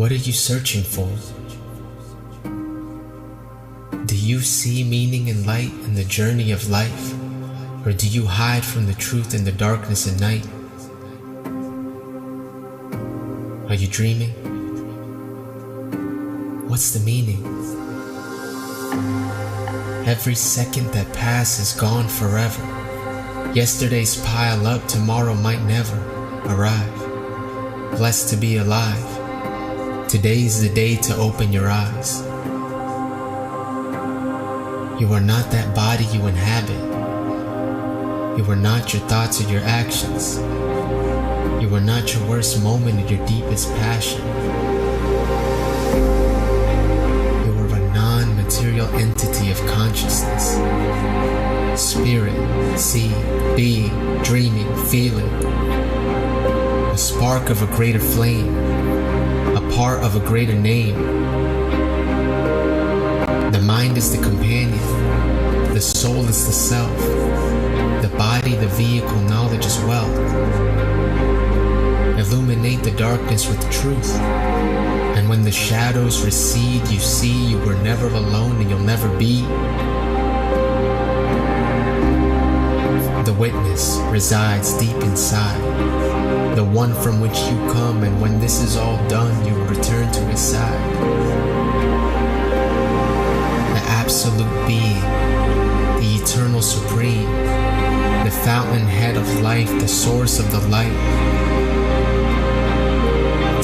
What are you searching for? Do you see meaning and light in the journey of life? Or do you hide from the truth in the darkness at night? Are you dreaming? What's the meaning? Every second that passes gone forever. Yesterday's pile up, tomorrow might never arrive. Blessed to be alive. Today's the day to open your eyes. You are not that body you inhabit. You are not your thoughts or your actions. You are not your worst moment or your deepest passion. You are a non-material entity of consciousness. Spirit, seeing, being, dreaming, feeling. A spark of a greater flame. A part of a greater name. The mind is the companion. The soul is the self. The body, the vehicle, knowledge is wealth. Illuminate the darkness with truth. And when the shadows recede, you see you were never alone and you'll never be. The witness resides deep inside. The one from which you come, and when this is all done, you will return to his side. The absolute being, the eternal supreme, the fountainhead of life, the source of the light.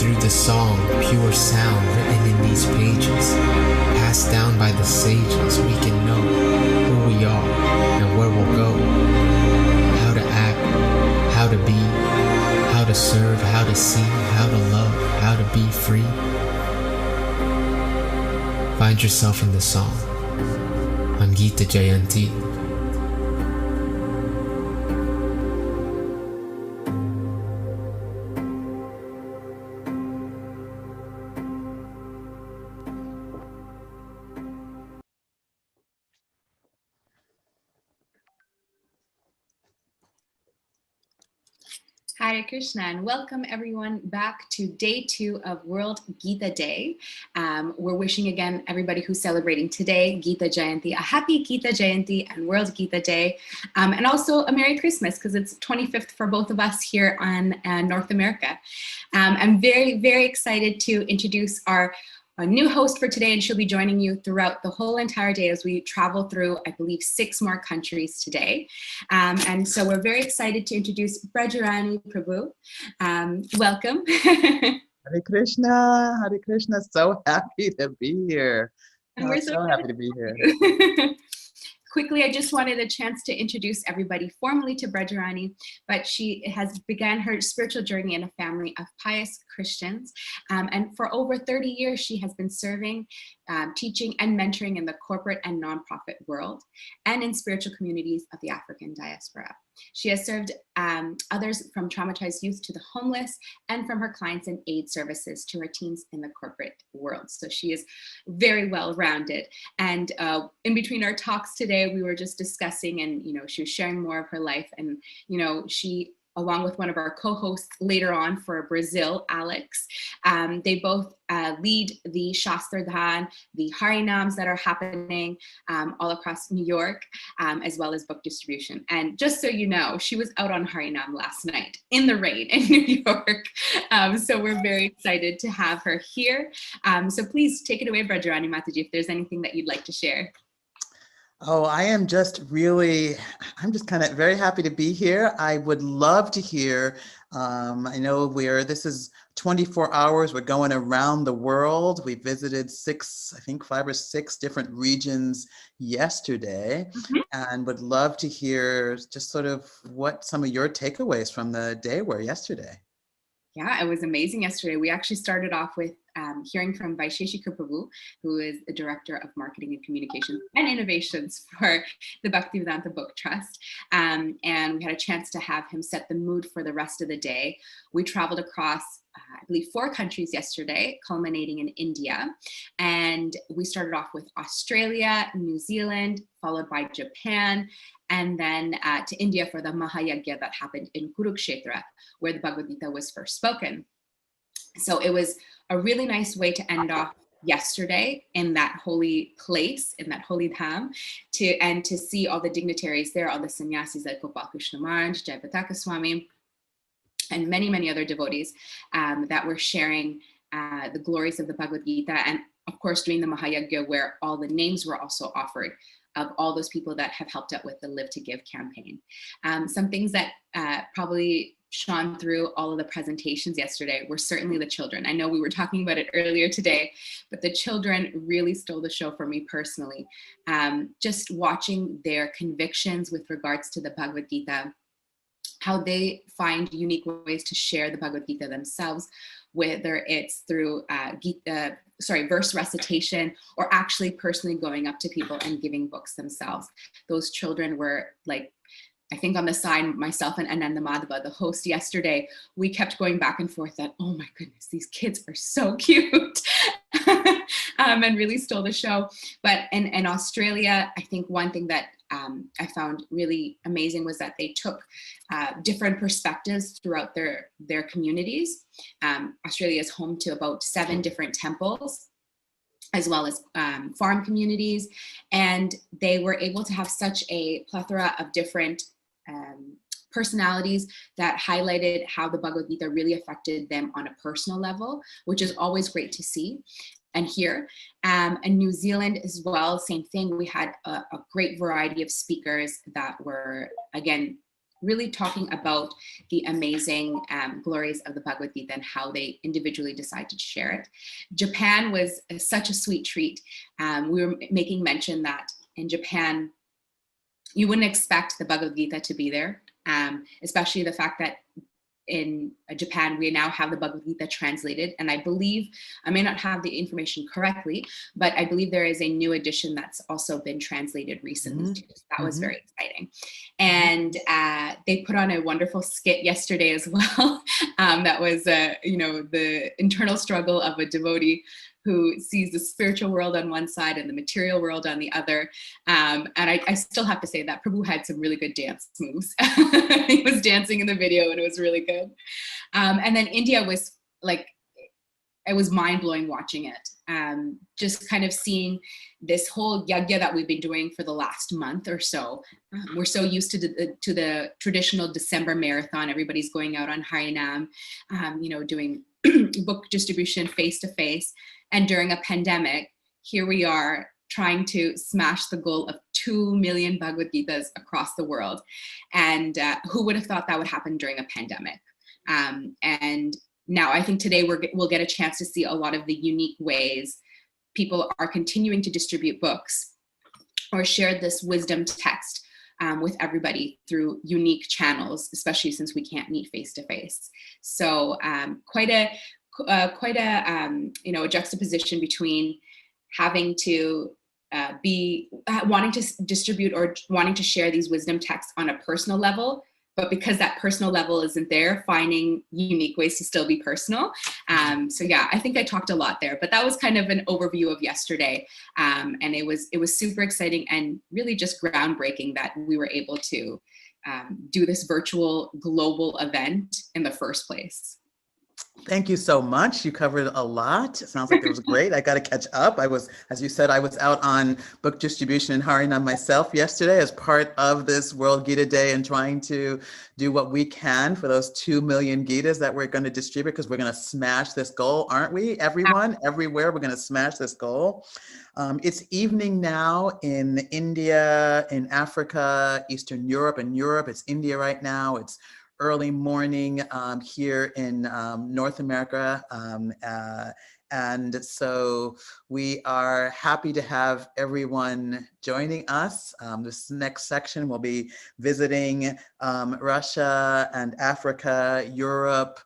Through the song, pure sound written in these pages, passed down by the sages, we can know who we are and where we'll go, how to act, how to be, how to serve, how to see, how to love, how to be free. Find yourself in the song on Gita Jayanti. Hare Krishna, and welcome everyone back to day 2 of World Gita Day. We're wishing again everybody who's celebrating today, Gita Jayanti, a happy Gita Jayanti and World Gita Day, and also a Merry Christmas because it's 25th for both of us here on North America. I'm very, very excited to introduce our new host for today, and she'll be joining you throughout the whole entire day as we travel through, I believe, 6 more countries today. And so we're very excited to introduce Brajarani Prabhu. Welcome. Hare Krishna, Hare Krishna. So happy to be here. And we're so happy to be here. Quickly, I just wanted a chance to introduce everybody formally to Brajarani, but she has begun her spiritual journey in a family of pious Christians. And for over 30 years, she has been serving, teaching, and mentoring in the corporate and nonprofit world and in spiritual communities of the African diaspora. She has served others from traumatized youth to the homeless, and from her clients in aid services to her teams in the corporate world. So she is very well-rounded. And in between our talks today, we were just discussing, and she was sharing more of her life. And she, along with one of our co-hosts later on for Brazil, Alex, they both lead the Shastradhan, the Harinams that are happening all across New York, as well as book distribution. And just so you know, she was out on Harinam last night in the rain in New York. So we're very excited to have her here. So please take it away, Brajarani Mataji, if there's anything that you'd like to share. Oh, I'm just kind of very happy to be here. I would love to hear, I know this is 24 hours, we're going around the world. We visited 5 or 6 different regions yesterday, and would love to hear just sort of what some of your takeaways from the day were yesterday. Yeah, it was amazing yesterday. We actually started off with hearing from Vaisheshika Prabhu, who is the Director of Marketing and Communications and Innovations for the Bhaktivedanta Book Trust. And we had a chance to have him set the mood for the rest of the day. We traveled across, I believe, 4 countries yesterday, culminating in India. And we started off with Australia, New Zealand, followed by Japan, and then to India for the Mahayagya that happened in Kurukshetra, where the Bhagavad Gita was first spoken. So it was a really nice way to end off yesterday in that holy place, in that holy dham, to see all the dignitaries there, all the sannyasis like Gopal Krishna Maharaj, Jayapataka Swami, and many, many other devotees that were sharing the glories of the Bhagavad Gita, and of course doing the Mahayagya, where all the names were also offered of all those people that have helped out with the Live to Give campaign. Some things that probably shone through all of the presentations yesterday were certainly the children. I know we were talking about it earlier today, but the children really stole the show for me personally. Just watching their convictions with regards to the Bhagavad Gita, how they find unique ways to share the Bhagavad Gita themselves, whether it's through verse recitation or actually personally going up to people and giving books themselves. Those children were like, I think on the side, myself and Ananda Madhava, the host yesterday, we kept going back and forth that, oh my goodness, these kids are so cute. And really stole the show. But in Australia, I think one thing that I found really amazing was that they took different perspectives throughout their communities. Australia is home to about 7 different temples, as well as farm communities. And they were able to have such a plethora of different personalities that highlighted how the Bhagavad Gita really affected them on a personal level, which is always great to see and hear. And New Zealand as well, same thing. We had a great variety of speakers that were, again, really talking about the amazing glories of the Bhagavad Gita and how they individually decide to share it. Japan was such a sweet treat. We were making mention that in Japan, you wouldn't expect the Bhagavad Gita to be there, especially the fact that in Japan, we now have the Bhagavad Gita translated. And I believe, I may not have the information correctly, but I believe there is a new edition that's also been translated recently too. So that was very exciting. And they put on a wonderful skit yesterday as well. That was, the internal struggle of a devotee who sees the spiritual world on one side and the material world on the other. And I still have to say that Prabhu had some really good dance moves. He was dancing in the video and it was really good. And then India was like, it was mind-blowing watching it. Just kind of seeing this whole yagya that we've been doing for the last month or so. We're so used to the traditional December marathon. Everybody's going out on Harinam, doing book distribution face-to-face. And during a pandemic, here we are trying to smash the goal of 2 million Bhagavad Gitas across the world. And who would have thought that would happen during a pandemic? And now I think today we'll get a chance to see a lot of the unique ways people are continuing to distribute books or share this wisdom text with everybody through unique channels, especially since we can't meet face to face. So quite a juxtaposition between having to wanting to distribute or wanting to share these wisdom texts on a personal level, but because that personal level isn't there, finding unique ways to still be personal. So yeah, I think I talked a lot there, but that was kind of an overview of yesterday. And it was super exciting and really just groundbreaking that we were able to do this virtual global event in the first place. Thank you so much. You covered a lot. It sounds like it was great. I got to catch up. As you said, I was out on book distribution in Harinam myself yesterday as part of this World Gita Day and trying to do what we can for those 2 million Gitas that we're going to distribute, because we're going to smash this goal, aren't we? Everyone, everywhere, we're going to smash this goal. It's evening now in India, in Africa, Eastern Europe, and Europe. It's India right now. It's early morning here in North America. And so we are happy to have everyone joining us. This next section will be visiting Russia and Africa, Europe,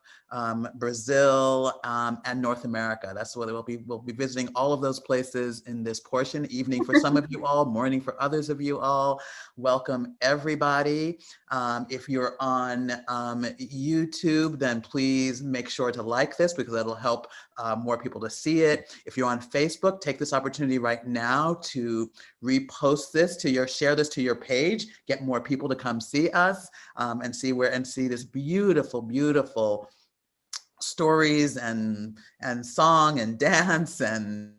Brazil, and North America. That's what we'll be visiting all of those places in this portion. Evening for some of you all, morning for others of you all. Welcome everybody. If you're on YouTube, then please make sure to like this because that'll help more people to see it. If you're on Facebook, take this opportunity right now to repost this share this to your page, get more people to come see us and see this beautiful, beautiful stories and song and dance and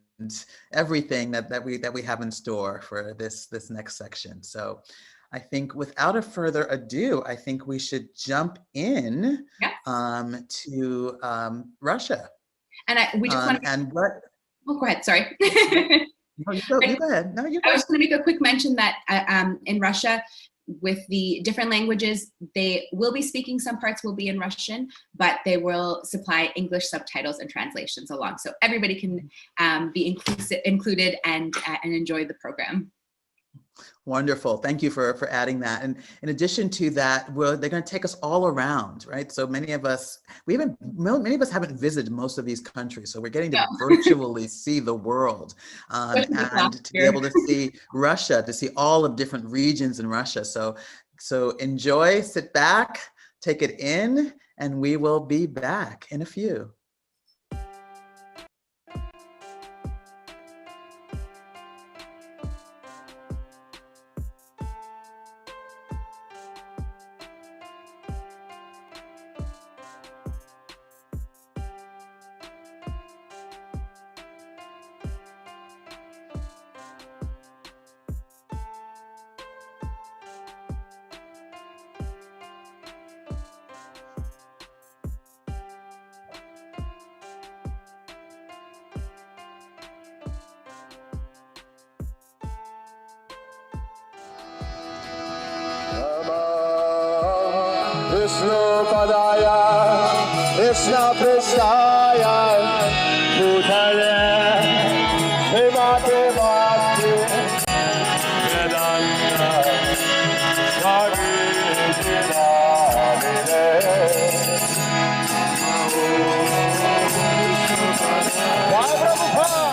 everything that we have in store for this next section. So I think without a further ado, I think we should jump in to Russia. And we just want to. And what? Oh, go ahead. Sorry. No, you go ahead. No, you go. I was going to make a quick mention that in Russia, with the different languages, they will be speaking, some parts will be in Russian, but they will supply English subtitles and translations along. So everybody can be included and enjoy the program. Wonderful. Thank you for adding that. And in addition to that, they're going to take us all around, right? So many of us haven't visited most of these countries. So we're getting to virtually see the world and to be able to see Russia, to see all of different regions in Russia. So enjoy, sit back, take it in, and we will be back in a few. Vishnu Padaya, Krishna Pristaya, Bhutale, Himate Bhakti, Vedanta, Swami Dinamine. Jai Prabhupada!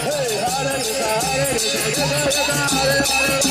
Hey, Hare Krishna, Hare Krishna, Hare Krishna!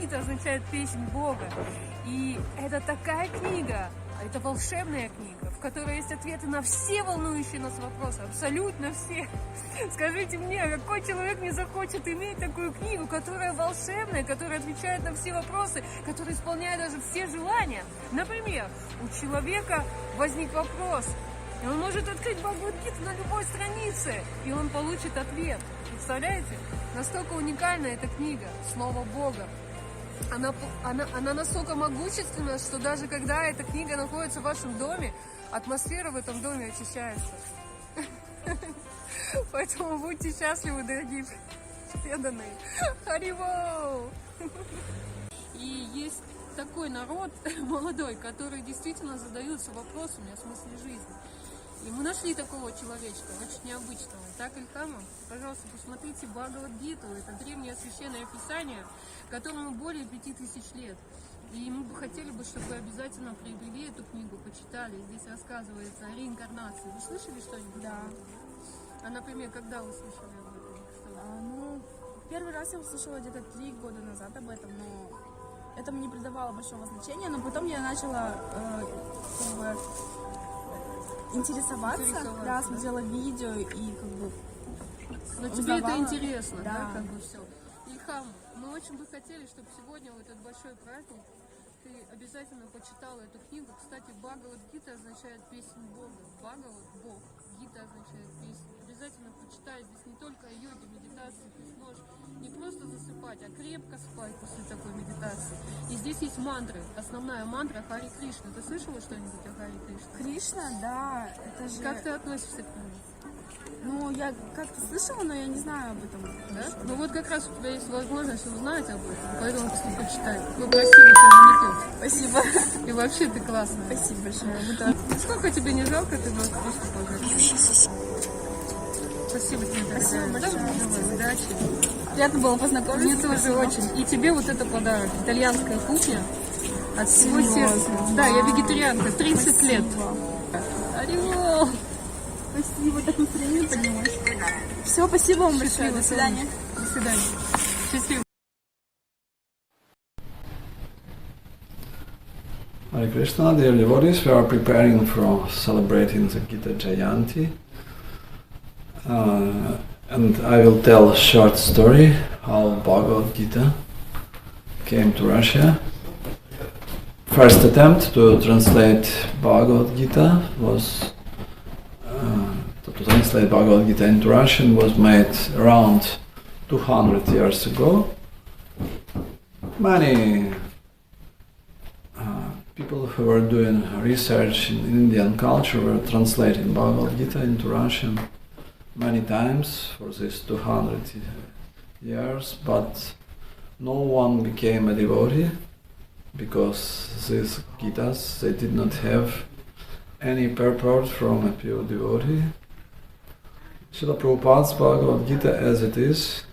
Гита означает песнь Бога. И это такая книга, это волшебная книга, в которой есть ответы на все волнующие нас вопросы, абсолютно все. Скажите мне, какой человек не захочет иметь такую книгу, которая волшебная, которая отвечает на все вопросы, которая исполняет даже все желания? Например, у человека возник вопрос, и он может открыть Бхагавад-гиту на любой странице, и он получит ответ. Представляете? Настолько уникальна эта книга, Слово Бога. Она настолько могущественна, что даже когда эта книга находится в вашем доме, атмосфера в этом доме очищается. Поэтому будьте счастливы, дорогие преданные. Харибол! И есть такой народ молодой, который действительно задаются вопросами о смысле жизни. И мы нашли такого человечка, очень необычного. Итак, Ильхама, пожалуйста, посмотрите Бхагавад-гиту. Это древнее священное писание, которому более 5000 лет. И мы бы хотели, чтобы вы обязательно приобрели эту книгу, почитали. Здесь рассказывается о реинкарнации. Вы слышали что-нибудь? Да. А, например, когда вы слышали об этом? Первый раз я услышала где-то 3 года назад об этом, но этому не придавало большого значения. Но потом я начала интересоваться, да, смотрела видео и Но тебе это интересно, да, все. Ильхам, мы очень бы хотели, чтобы сегодня, в этот большой праздник, ты обязательно почитала эту книгу. Кстати, Бхагавад-гита означает песнь Бога. Бхагавад – Бог. Гита означает песнь. обязательно почитай. Здесь не только о йоге, медитации, ты сможешь не просто засыпать, а крепко спать после такой медитации. И здесь есть мантры. Основная мантра Хари Кришна. Ты слышала что-нибудь о Хари Кришне? Кришна, да, это же... Как ты относишься к нему? Ну, я как-то слышала, но я не знаю об этом. Да? Ну вот как раз у тебя есть возможность узнать об этом, поэтому почитай. Какой красивый у тебя маникюр. Спасибо. И вообще ты классная. Спасибо большое. Сколько тебе не жалко, ты можешь просто пожить. Спасибо тебе, дорогая. Спасибо большое. Давай, удачи. Приятно было познакомиться. Мне тоже очень. И тебе вот это подарок. Итальянская кухня. От всего Серьезно? сердца. Да, я вегетарианка. 30 лет. Орел. Спасибо, так настроение поднялось. Все, спасибо вам большое. До свидания. До свидания. Счастливо. Hare Krishna, dear devotees, we are preparing for celebrating the Gita Jayanti. And I will tell a short story how Bhagavad Gita came to Russia. First attempt to translate Bhagavad Gita was to translate Bhagavad Gita into Russian was made around 200 years ago. Many people who were doing research in Indian culture were translating Bhagavad Gita into Russian many times for these 200 years, but no one became a devotee because these Gitas, they did not have any purport from a pure devotee. Srila Prabhupada's Bhagavad Gita as it is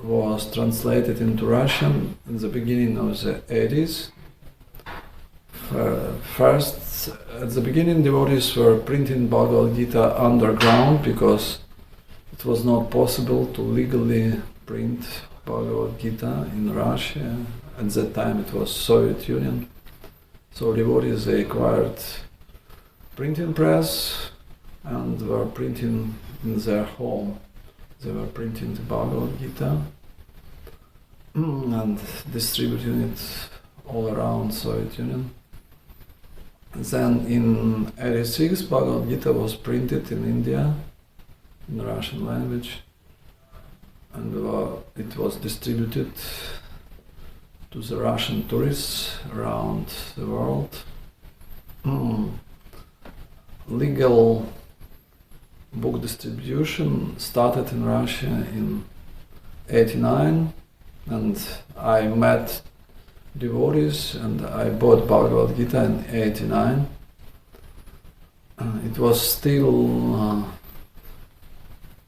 was translated into Russian in the beginning of the 80s. First, at the beginning, devotees were printing Bhagavad Gita underground because it was not possible to legally print Bhagavad Gita in Russia. At that time, it was Soviet Union. So devotees, they acquired printing press and were printing in their home. They were printing the Bhagavad Gita and distributing it all around Soviet Union. Then in 86, Bhagavad Gita was printed in India in Russian language, and it was distributed to the Russian tourists around the world. Legal book distribution started in Russia in 89, and I met devotees and I bought Bhagavad Gita in 89. It was still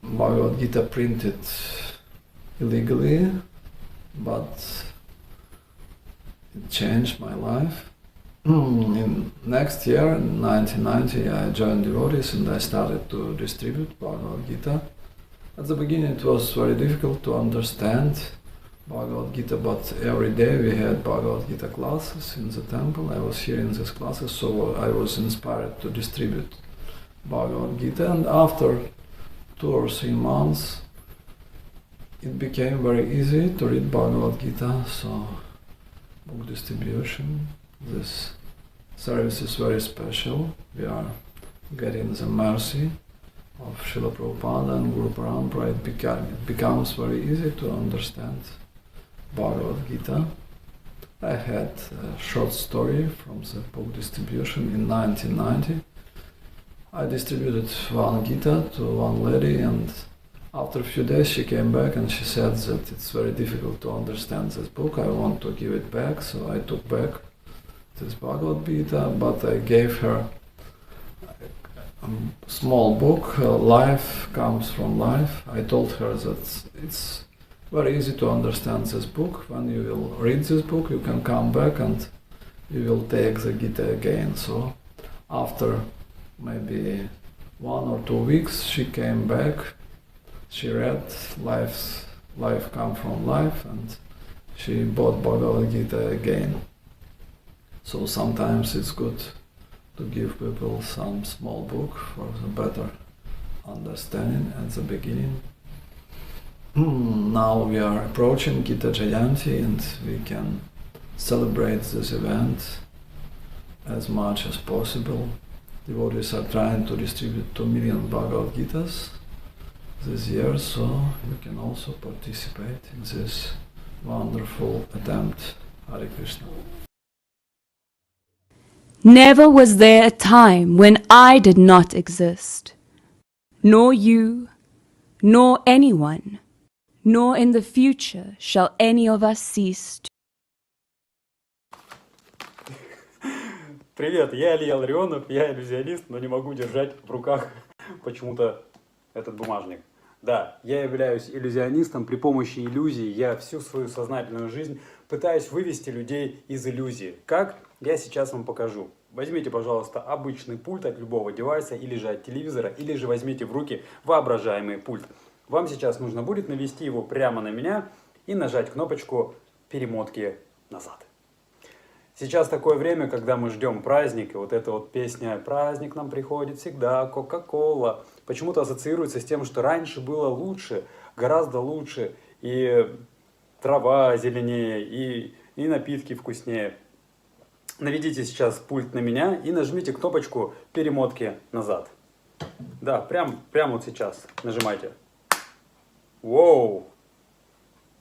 Bhagavad Gita printed illegally, but it changed my life. In next year, in 1990, I joined devotees and I started to distribute Bhagavad Gita. At the beginning it was very difficult to understand Bhagavad Gita, but every day we had Bhagavad Gita classes in the temple. I was hearing these classes, so I was inspired to distribute Bhagavad Gita, and after 2 or 3 months it became very easy to read Bhagavad Gita, so book distribution, this service is very special. We are getting the mercy of Srila Prabhupada and Guru Parampara. It becomes very easy to understand Bhagavad Gita. I had a short story from the book distribution in 1990. I distributed one Gita to one lady, and after a few days she came back and she said that it's very difficult to understand this book. I want to give it back, so I took back this Bhagavad Gita, but I gave her a small book, Life Comes from Life. I told her that it's very easy to understand this book. When you will read this book, you can come back and you will take the Gita again. So after maybe 1 or 2 weeks, she came back. She read Life Comes from Life, and she bought Bhagavad Gita again. So sometimes it's good to give people some small book for the better understanding at the beginning. Now we are approaching Gita Jayanti, and we can celebrate this event as much as possible. Devotees are trying to distribute 2 million Bhagavad Gitas this year, so you can also participate in this wonderful attempt. Hare Krishna. Never was there a time when I did not exist, nor you, nor anyone, nor in the future shall any of us cease to. Привет, я Илья Ларионов, я иллюзионист, но не могу держать в руках почему-то этот бумажник. Да, я являюсь иллюзионистом. При помощи иллюзий я всю свою сознательную жизнь пытаюсь вывести людей из иллюзии. Как? Я сейчас вам покажу. Возьмите, пожалуйста, обычный пульт от любого девайса, или же от телевизора, или же возьмите в руки воображаемый пульт. Вам сейчас нужно будет навести его прямо на меня и нажать кнопочку перемотки назад. Сейчас такое время, когда мы ждем праздник, и вот эта вот песня «Праздник нам приходит всегда, Кока-Кола» почему-то ассоциируется с тем, что раньше было лучше, гораздо лучше, и трава зеленее, и напитки вкуснее. Наведите сейчас пульт на меня и нажмите кнопочку перемотки назад. Да, прям вот сейчас нажимайте. Воу!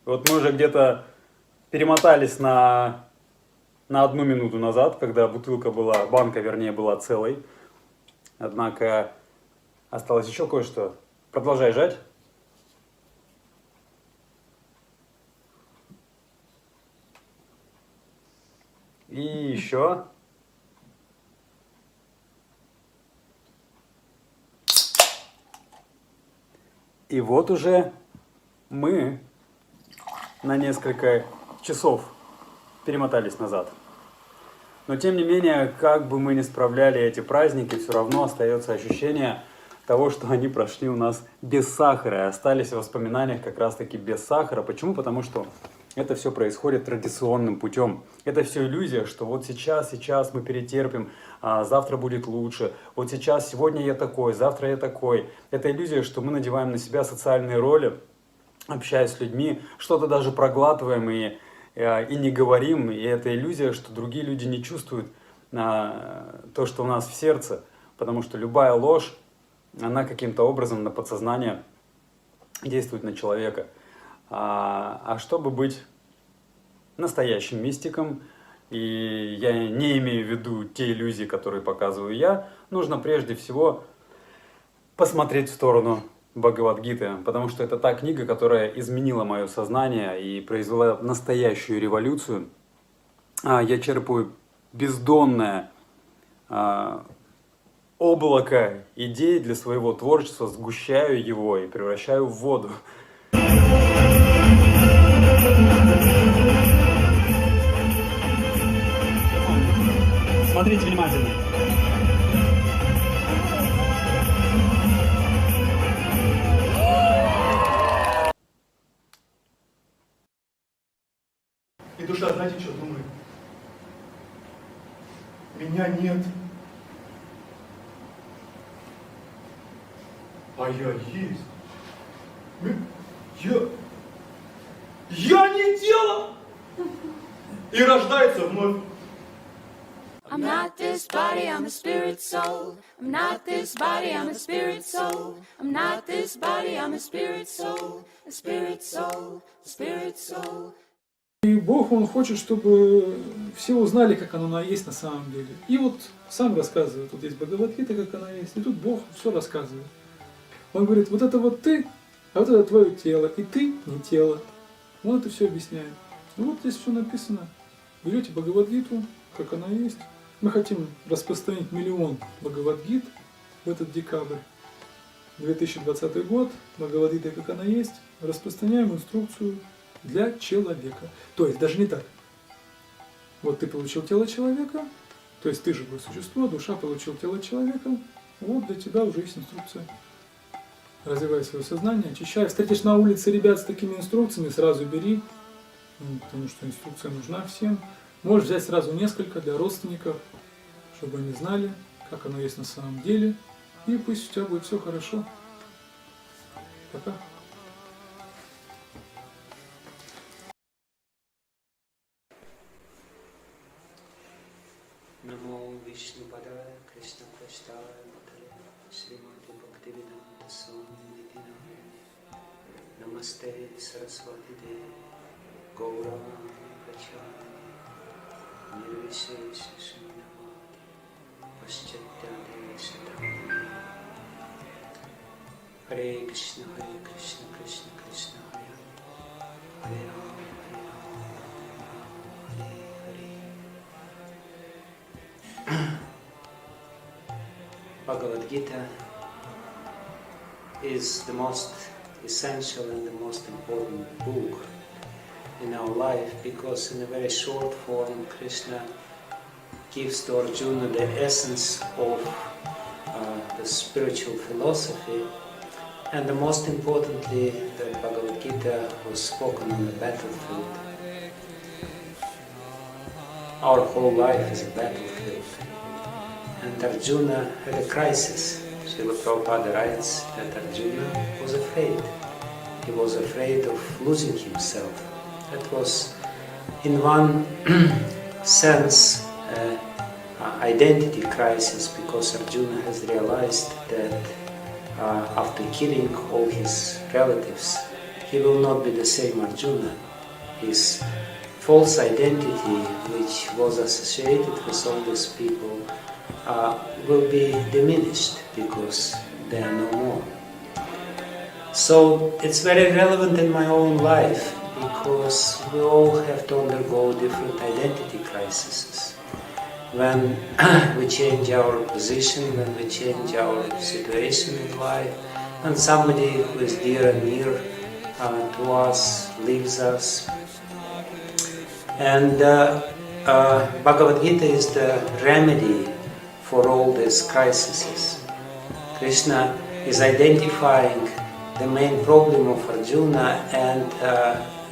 Вот мы уже где-то перемотались на 1 минуту назад, когда банка была целой. Однако осталось еще кое-что. Продолжай жать. И еще. И вот уже мы на несколько часов перемотались назад. Но тем не менее, как бы мы ни справляли эти праздники, все равно остается ощущение того, что они прошли у нас без сахара, и остались в воспоминаниях как раз-таки без сахара. Почему? Потому что это все происходит традиционным путем. Это все иллюзия, что вот сейчас мы перетерпим, а завтра будет лучше. Вот сейчас, сегодня я такой, завтра я такой. Это иллюзия, что мы надеваем на себя социальные роли, общаясь с людьми, что-то даже проглатываем и не говорим. И это иллюзия, что другие люди не чувствуют то, что у нас в сердце. Потому что любая ложь, она каким-то образом на подсознание действует на человека. А чтобы быть настоящим мистиком, и я не имею в виду те иллюзии, которые показываю я, нужно прежде всего посмотреть в сторону Бхагавад-гиты, потому что это та книга, которая изменила мое сознание и произвела настоящую революцию. Я черпаю бездонное облако идей для своего творчества, сгущаю его и превращаю в воду. Смотрите внимательно. И душа, знаете, что думает? Меня нет. А я есть. Я не тело! И рождается вновь. I'm not this body, I'm a spirit soul. I'm not this body, I'm a spirit soul. I'm not this body, I'm a spirit soul. A spirit soul, a spirit soul. И Бог, Он хочет, чтобы все узнали, как оно есть на самом деле. И вот сам рассказывает. Тут есть Бхагавад-гита, как она есть. И тут Бог все рассказывает. Он говорит, вот это вот ты, а вот это твое тело. И ты не тело. Он это все объясняет. И вот здесь все написано. Берете Бхагавад-гиту, как она есть. Мы хотим распространить 1 миллион Бхагавад-гит в этот декабрь. 2020 год, Бхагавад-гита, как она есть. Распространяем инструкцию для человека. То есть даже не так. Вот ты получил тело человека, то есть ты живое существо, душа получил тело человека. Вот для тебя уже есть инструкция. Развивай свое сознание, очищай. Встретишь на улице ребят с такими инструкциями, сразу бери, потому что инструкция нужна всем. Можешь взять сразу несколько для родственников, чтобы они знали, как оно есть на самом деле. И пусть у тебя будет все хорошо. Пока. Namo Vishnu Padaya Krishna Prashtaya Bhatare Srimati Bhaktivedanta Swami Niti Namani Namaste Saraswati Devi Gaurang Prachari Nirvishesha Shunyavadi Paschatyandevi Siddhamani Hare Krishna Krishna Krishna Hare Hare Rama Hare Hare. Bhagavad Gita is the most essential and the most important book in our life, because in a very short form Krishna gives to Arjuna the essence of the spiritual philosophy, and the most importantly, the Bhagavad Gita was spoken on the battlefield. Our whole life is a battlefield, and Arjuna had a crisis. Srila Prabhupada writes that Arjuna was afraid. He was afraid of losing himself. That was, in one sense, an identity crisis, because Arjuna has realized that after killing all his relatives, he will not be the same Arjuna. His false identity, which was associated with all these people, will be diminished because they are no more. So it's very relevant in my own life, because we all have to undergo different identity crises. When we change our position, when we change our situation in life, and somebody who is dear and near to us leaves us. And Bhagavad Gita is the remedy for all these crises. Krishna is identifying the main problem of Arjuna, and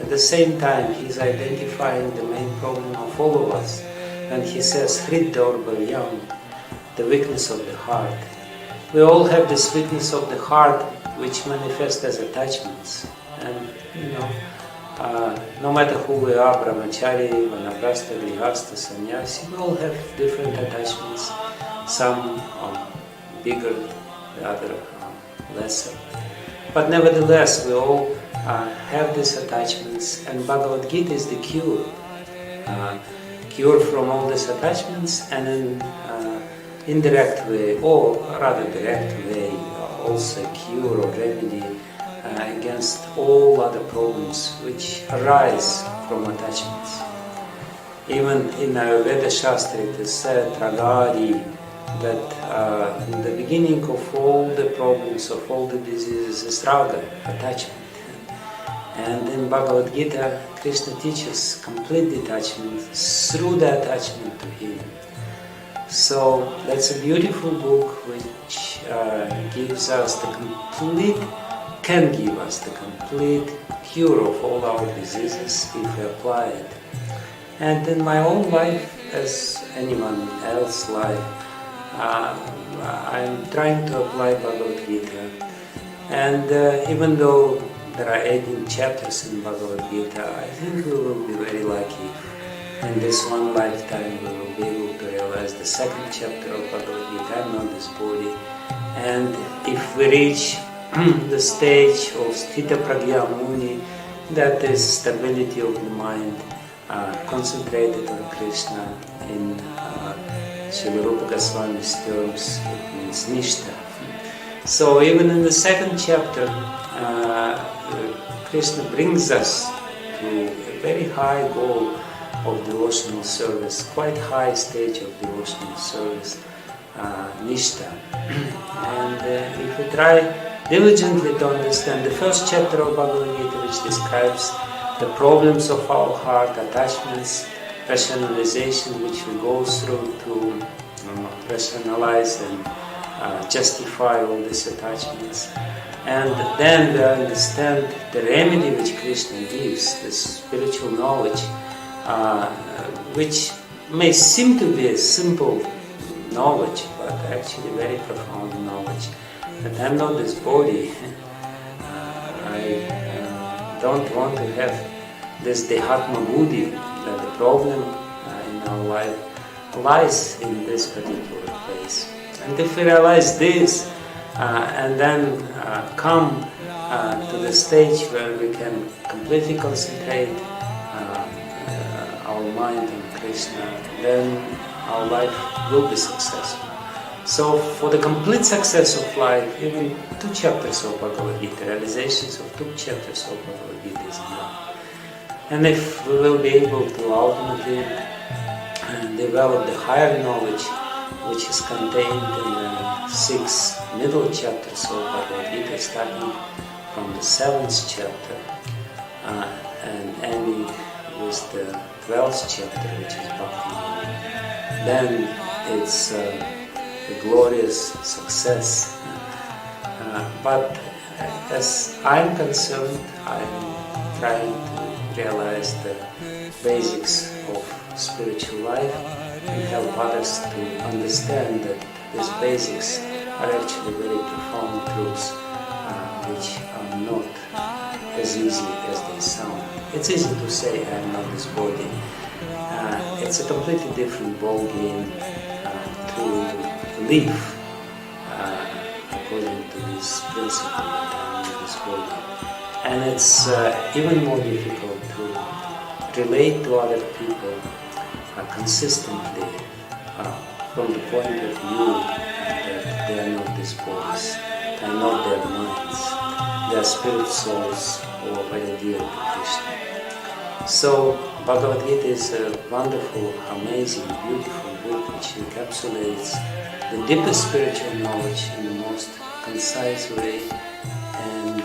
at the same time he is identifying the main problem of all of us. And he says, Hridaurbhalyam, the weakness of the heart. We all have this weakness of the heart which manifests as attachments. And no matter who we are, brahmachari, vanaprastha, grihastha, sannyasi, we all have different attachments. Some bigger, the other lesser. But nevertheless, we all have these attachments, and Bhagavad Gita is the cure. Cure from all these attachments, and in indirect way, or rather direct way, also cure or remedy against all other problems which arise from attachments. Even in Ayurveda Shastra it is said, Ragadi, that in the beginning of all the problems, of all the diseases is raga, attachment. And in Bhagavad Gita, Krishna teaches complete detachment through the attachment to Him. So that's a beautiful book which gives us the complete, can give us the complete cure of all our diseases if we apply it. And in my own life, as anyone else's life, I'm trying to apply Bhagavad Gita. And even though there are 18 chapters in Bhagavad Gita, I think we will be very lucky. In this one lifetime we will be able to realize the second chapter of Bhagavad Gita, I'm not this body. And if we reach the stage of Sthita Pragya Muni, that is stability of the mind, concentrated on Krishna, in Srila Rupa Goswami's terms, it means Nishta. So even in the second chapter, Krishna brings us to a very high goal of devotional service, quite high stage of devotional service, Nishta. And if we try diligently to understand the first chapter of Bhagavad Gita, which describes the problems of our heart, attachments, rationalization which we go through to rationalize and justify all these attachments. And then we understand the remedy which Krishna gives, this spiritual knowledge, which may seem to be a simple knowledge, but actually very profound knowledge. That I'm not this body. I don't want to have this Dehatma Buddhi, that the problem in our life lies in this particular place. And if we realize this, and then come to the stage where we can completely concentrate our mind on Krishna, then our life will be successful. So for the complete success of life, even 2 chapters of Bhagavad Gita, realizations of 2 chapters of Bhagavad Gita is enough. And if we will be able to ultimately develop the higher knowledge which is contained in the 6 middle chapters of Bhagavad Gita, starting from the 7th chapter and ending with the 12th chapter, which is Bhakti, then it's a glorious success. But as I'm concerned, I'm trying to realize the basics of spiritual life and help others to understand that these basics are actually very profound truths which are not as easy as they sound. It's easy to say I am not this body. It's a completely different ball game to live according to this principle that I am not this body. And it's even more difficult to relate to other people consistently from the point of view that they are not these bodies, they are not their minds, they are spirit souls who are very dear to Krishna. So Bhagavad Gita is a wonderful, amazing, beautiful book which encapsulates the deepest spiritual knowledge in the most concise way, and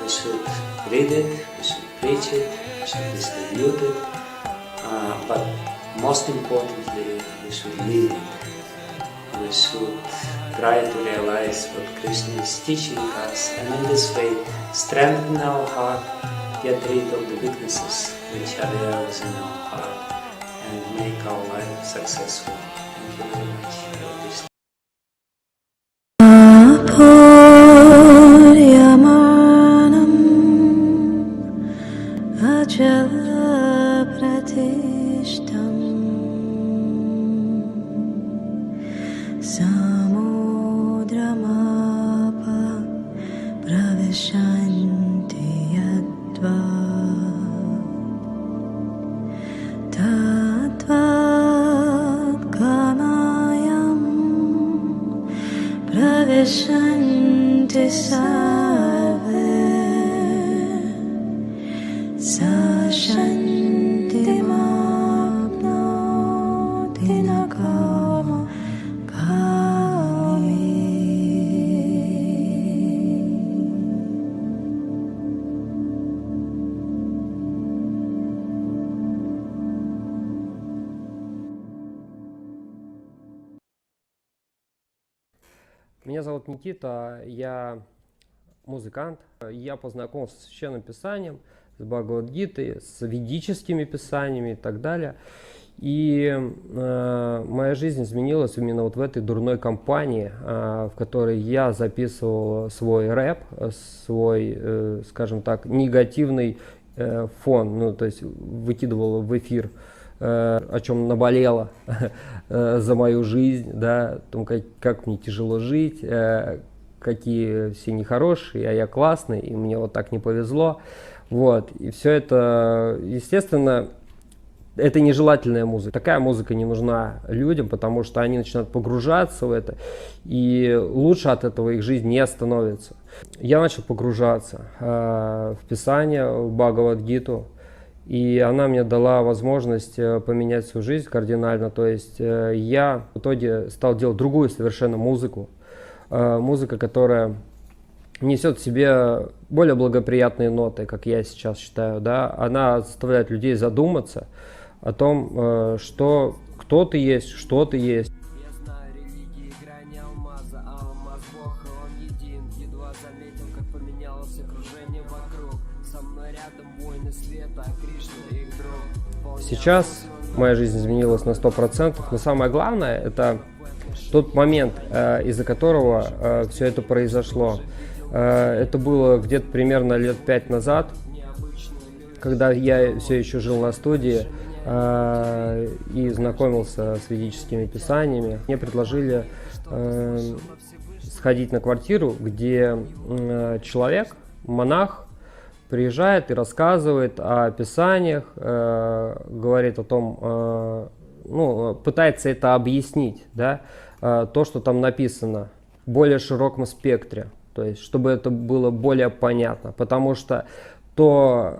we should read it, we should preach it, we should distribute it, but most importantly, we should live it. We should try to realize what Krishna is teaching us, and in this way strengthen our heart, get rid of the weaknesses which are there within our heart, and make our life successful. Thank you very much for this. Меня зовут Никита, я музыкант. Я познакомился с Священным Писанием, с Бхагавад-гитой, с ведическими писаниями и так далее. И моя жизнь изменилась именно вот в этой дурной компании, в которой я записывал свой рэп, свой, скажем так, негативный фон, ну, то есть выкидывал в эфир, о чем наболело за мою жизнь, да, о том, как мне тяжело жить, какие все нехорошие, а я классный, и мне вот так не повезло. Вот. И все это, естественно, это нежелательная музыка. Такая музыка не нужна людям, потому что они начинают погружаться в это, и лучше от этого их жизнь не становится. Я начал погружаться в Писание, в Бхагавад-гиту, и она мне дала возможность поменять свою жизнь кардинально. То есть я в итоге стал делать другую совершенно музыку. Музыка, которая несет в себе более благоприятные ноты, как я сейчас считаю. Да? Она заставляет людей задуматься о том, что кто ты есть, что ты есть. Сейчас моя жизнь изменилась на 100%, но самое главное — это тот момент, из-за которого все это произошло. Это было где-то примерно лет 5 назад, когда я все еще жил на студии и знакомился с ведическими писаниями. Мне предложили сходить на квартиру, где человек, монах приезжает и рассказывает о писаниях, говорит о том, ну, пытается это объяснить, да, то, что там написано, в более широком спектре, то есть, чтобы это было более понятно, потому что тот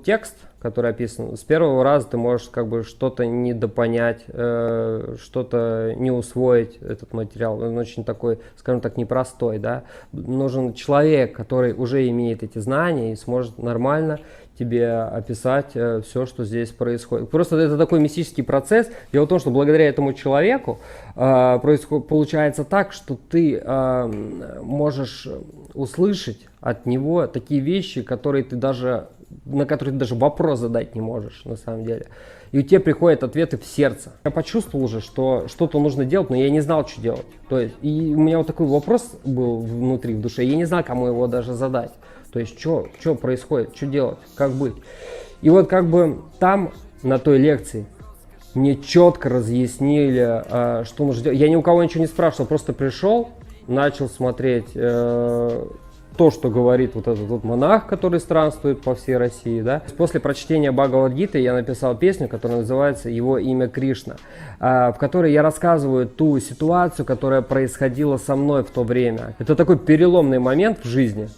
текст, который описан, с первого раза ты можешь как бы что-то недопонять, что-то не усвоить, этот материал, он очень такой, скажем так, непростой, да, нужен человек, который уже имеет эти знания и сможет нормально тебе описать все, что здесь происходит. Просто это такой мистический процесс. Дело в том, что благодаря этому человеку получается так, что ты можешь услышать от него такие вещи, на которые ты даже вопрос задать не можешь на самом деле. И у тебя приходят ответы в сердце. Я почувствовал уже, что что-то нужно делать, но я не знал, что делать. То есть, и у меня вот такой вопрос был внутри, в душе, я не знал, кому его даже задать. То есть, что происходит, что делать, как быть. И вот как бы там, на той лекции, мне четко разъяснили, что нужно делать. Я ни у кого ничего не спрашивал, просто пришел, начал смотреть то, что говорит вот этот вот монах, который странствует по всей России, да. После прочтения Бхагавад-гиты я написал песню, которая называется «Его имя Кришна», в которой я рассказываю ту ситуацию, которая происходила со мной в то время. Это такой переломный момент в жизни,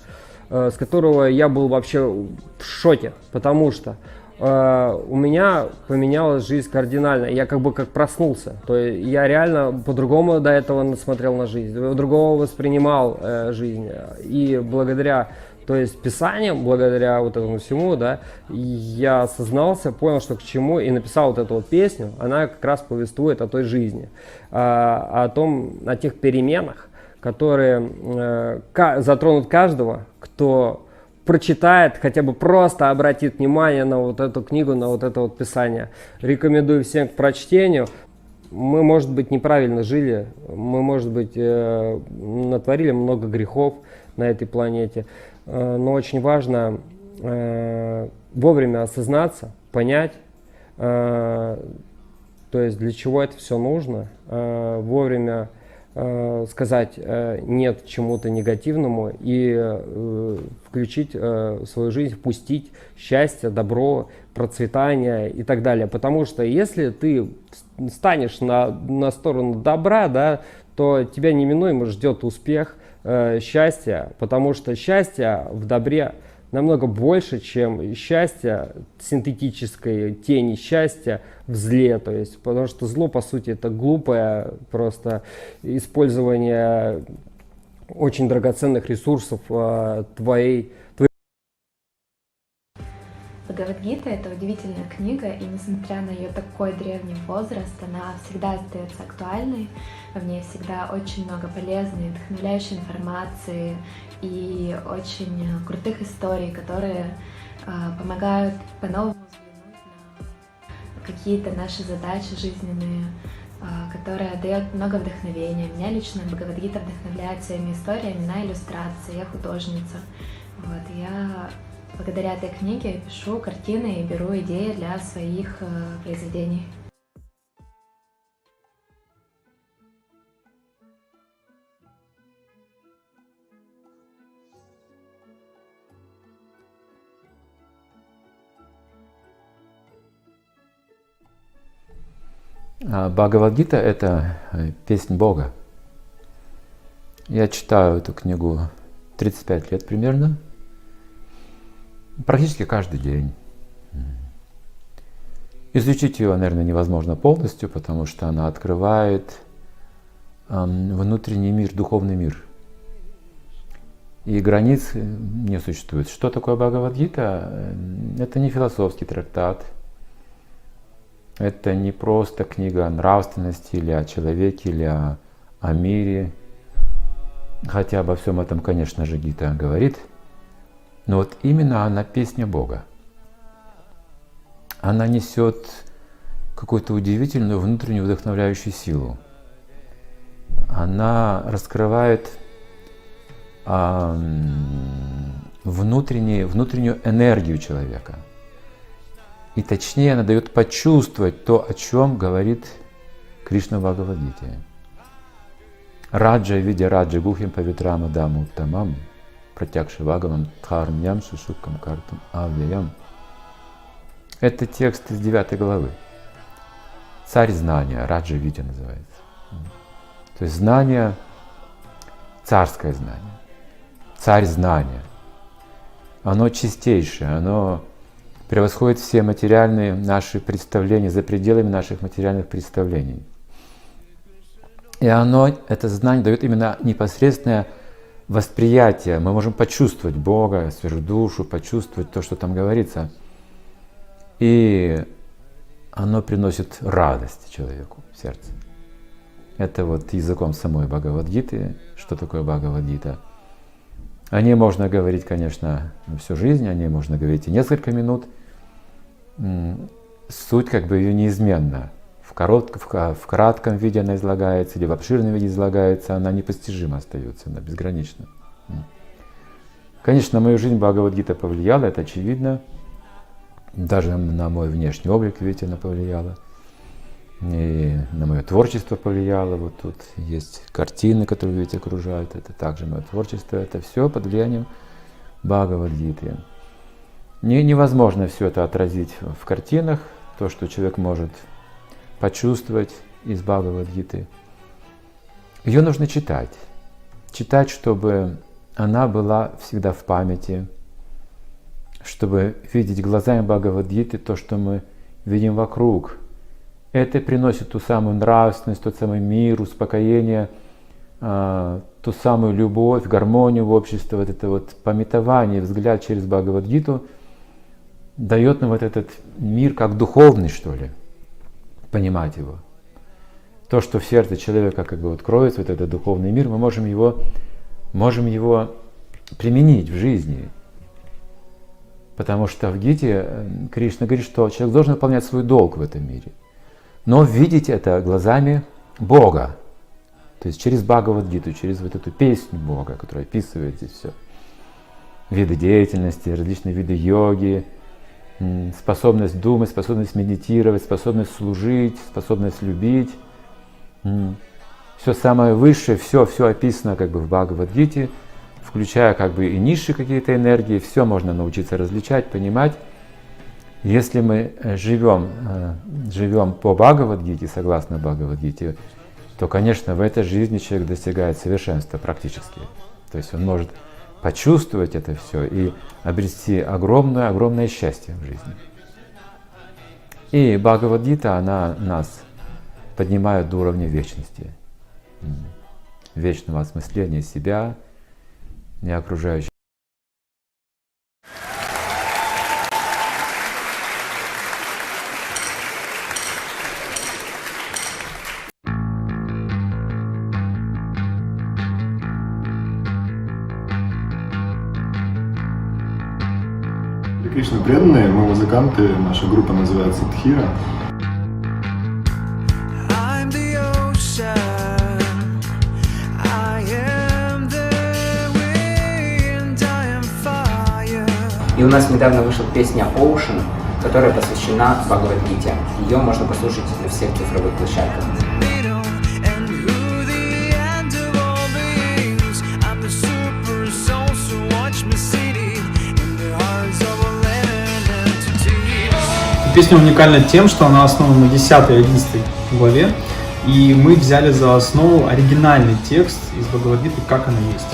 с которого я был вообще в шоке, потому что у меня поменялась жизнь кардинально, я как бы проснулся, то есть я реально по-другому до этого смотрел на жизнь, по-другому воспринимал жизнь, и благодаря, то есть писаниям, благодаря вот этому всему, да, я осознался, понял, что к чему, и написал вот эту вот песню, она как раз повествует о той жизни, о тех переменах, которые затронут каждого, кто прочитает, хотя бы просто обратит внимание на вот эту книгу, на вот это вот писание. Рекомендую всем к прочтению. Мы, может быть, неправильно жили, мы, может быть, натворили много грехов на этой планете, но очень важно вовремя осознаться, понять, то есть для чего это все нужно, вовремя сказать нет чему-то негативному и включить в свою жизнь, впустить счастье, добро, процветание и так далее. Потому что если ты станешь на сторону добра, да, то тебя неминуемо ждет успех, счастье, потому что счастье в добре намного больше, чем счастье синтетической тени счастья в зле, то есть, потому что зло, по сути, это глупое просто использование очень драгоценных ресурсов твоей. Бхагавад-гита — это удивительная книга, и несмотря на ее такой древний возраст, она всегда остается актуальной. В ней всегда очень много полезной, вдохновляющей информации и очень крутых историй, которые помогают по-новому взглянуть на какие-то наши задачи жизненные, которая дает много вдохновения. Меня лично Бхагавад-гита вдохновляет своими историями на иллюстрации. Я художница. Вот, я благодаря этой книге пишу картины и беру идеи для своих произведений. Бхагавад-гита — это песнь Бога. Я читаю эту книгу 35 лет примерно, практически каждый день. Изучить ее, наверное, невозможно полностью, потому что она открывает внутренний мир, духовный мир. И границ не существует. Что такое Бхагавад-гита? Это не философский трактат. Это не просто книга о нравственности или о человеке, или о мире. Хотя обо всем этом, конечно же, Гита говорит. Но вот именно она песня Бога. Она несет какую-то удивительную внутреннюю вдохновляющую силу. Она раскрывает внутреннюю энергию человека. И точнее она дает почувствовать то, о чем говорит Кришна в Бхагавад-гите. Раджа видя раджа гухим павитрама даму тамам. пратякшивагамам дхармьям сушукам картам авьяям. Это текст из 9 главы. Царь знания, Раджа Видя называется. То есть знание, царское знание, царь знания. Оно чистейшее, оно превосходит все материальные наши представления, за пределами наших материальных представлений. И оно, это знание дает именно непосредственное восприятие. Мы можем почувствовать Бога, свою душу, почувствовать то, что там говорится. И оно приносит радость человеку в сердце. Это вот языком самой Бхагавад-гиты. Что такое Бхагавад-гита? О ней можно говорить, конечно, всю жизнь, о ней можно говорить и несколько минут. Суть как бы ее неизменна. В кратком виде она излагается, или в обширном виде излагается, она непостижима остается, она безгранична. Конечно, на мою жизнь Бхагавад-гита повлияла, это очевидно. Даже на мой внешний облик, видите, она повлияла. И на мое творчество повлияло. Вот тут есть картины, которые, видите, окружают. Это также мое творчество. Это все под влиянием Бхагавад-гиты. Невозможно все это отразить в картинах. То, что человек может почувствовать из Бхагавад-гиты. Ее нужно читать. Читать, чтобы она была всегда в памяти. Чтобы видеть глазами Бхагавад-гиты то, что мы видим вокруг. Это приносит ту самую нравственность, тот самый мир, успокоение, ту самую любовь, гармонию в обществе. Вот это вот памятование, взгляд через Бхагавад-гиту дает нам вот этот мир как духовный, что ли, понимать его. То, что в сердце человека как бы вот кроется, вот этот духовный мир, мы можем его применить в жизни. Потому что в Гите Кришна говорит, что человек должен выполнять свой долг в этом мире. Но видеть это глазами Бога. То есть через Бхагавад-гиту, через вот эту песню Бога, которая описывает здесь все. Виды деятельности, различные виды йоги, способность думать, способность медитировать, способность служить, способность любить. Все самое высшее, все описано как бы в Бхагавад-гите, включая как бы и низшие какие-то энергии, все можно научиться различать, понимать. Если мы живем по Бхагавад-гите, согласно Бхагавад-гите, то, конечно, в этой жизни человек достигает совершенства практически. То есть он может почувствовать это все и обрести огромное счастье в жизни. И Бхагавад-гита, она нас поднимает до уровня вечности, вечного осмысления себя и окружающих. Кришна преданные, мы музыканты, наша группа называется Тхира. И у нас недавно вышла песня Ocean, которая посвящена Бхагавад-гите. Ее можно послушать на всех цифровых площадках. Песня уникальна тем, что она основана на 10 и 11 главе, и мы взяли за основу оригинальный текст из Бхагавад-гиты, как она есть.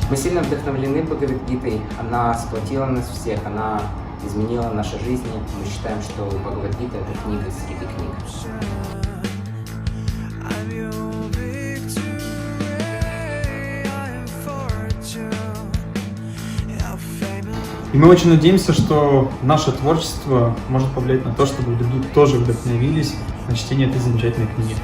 Мы сильно вдохновлены Бхагавад-гитой, она сплотила нас всех, она изменила наши жизни. Мы считаем, что Бхагавад-гита — это книга среди книг. И мы очень надеемся, что наше творчество может повлиять на то, чтобы люди тоже вдохновились на чтение этой замечательной книги.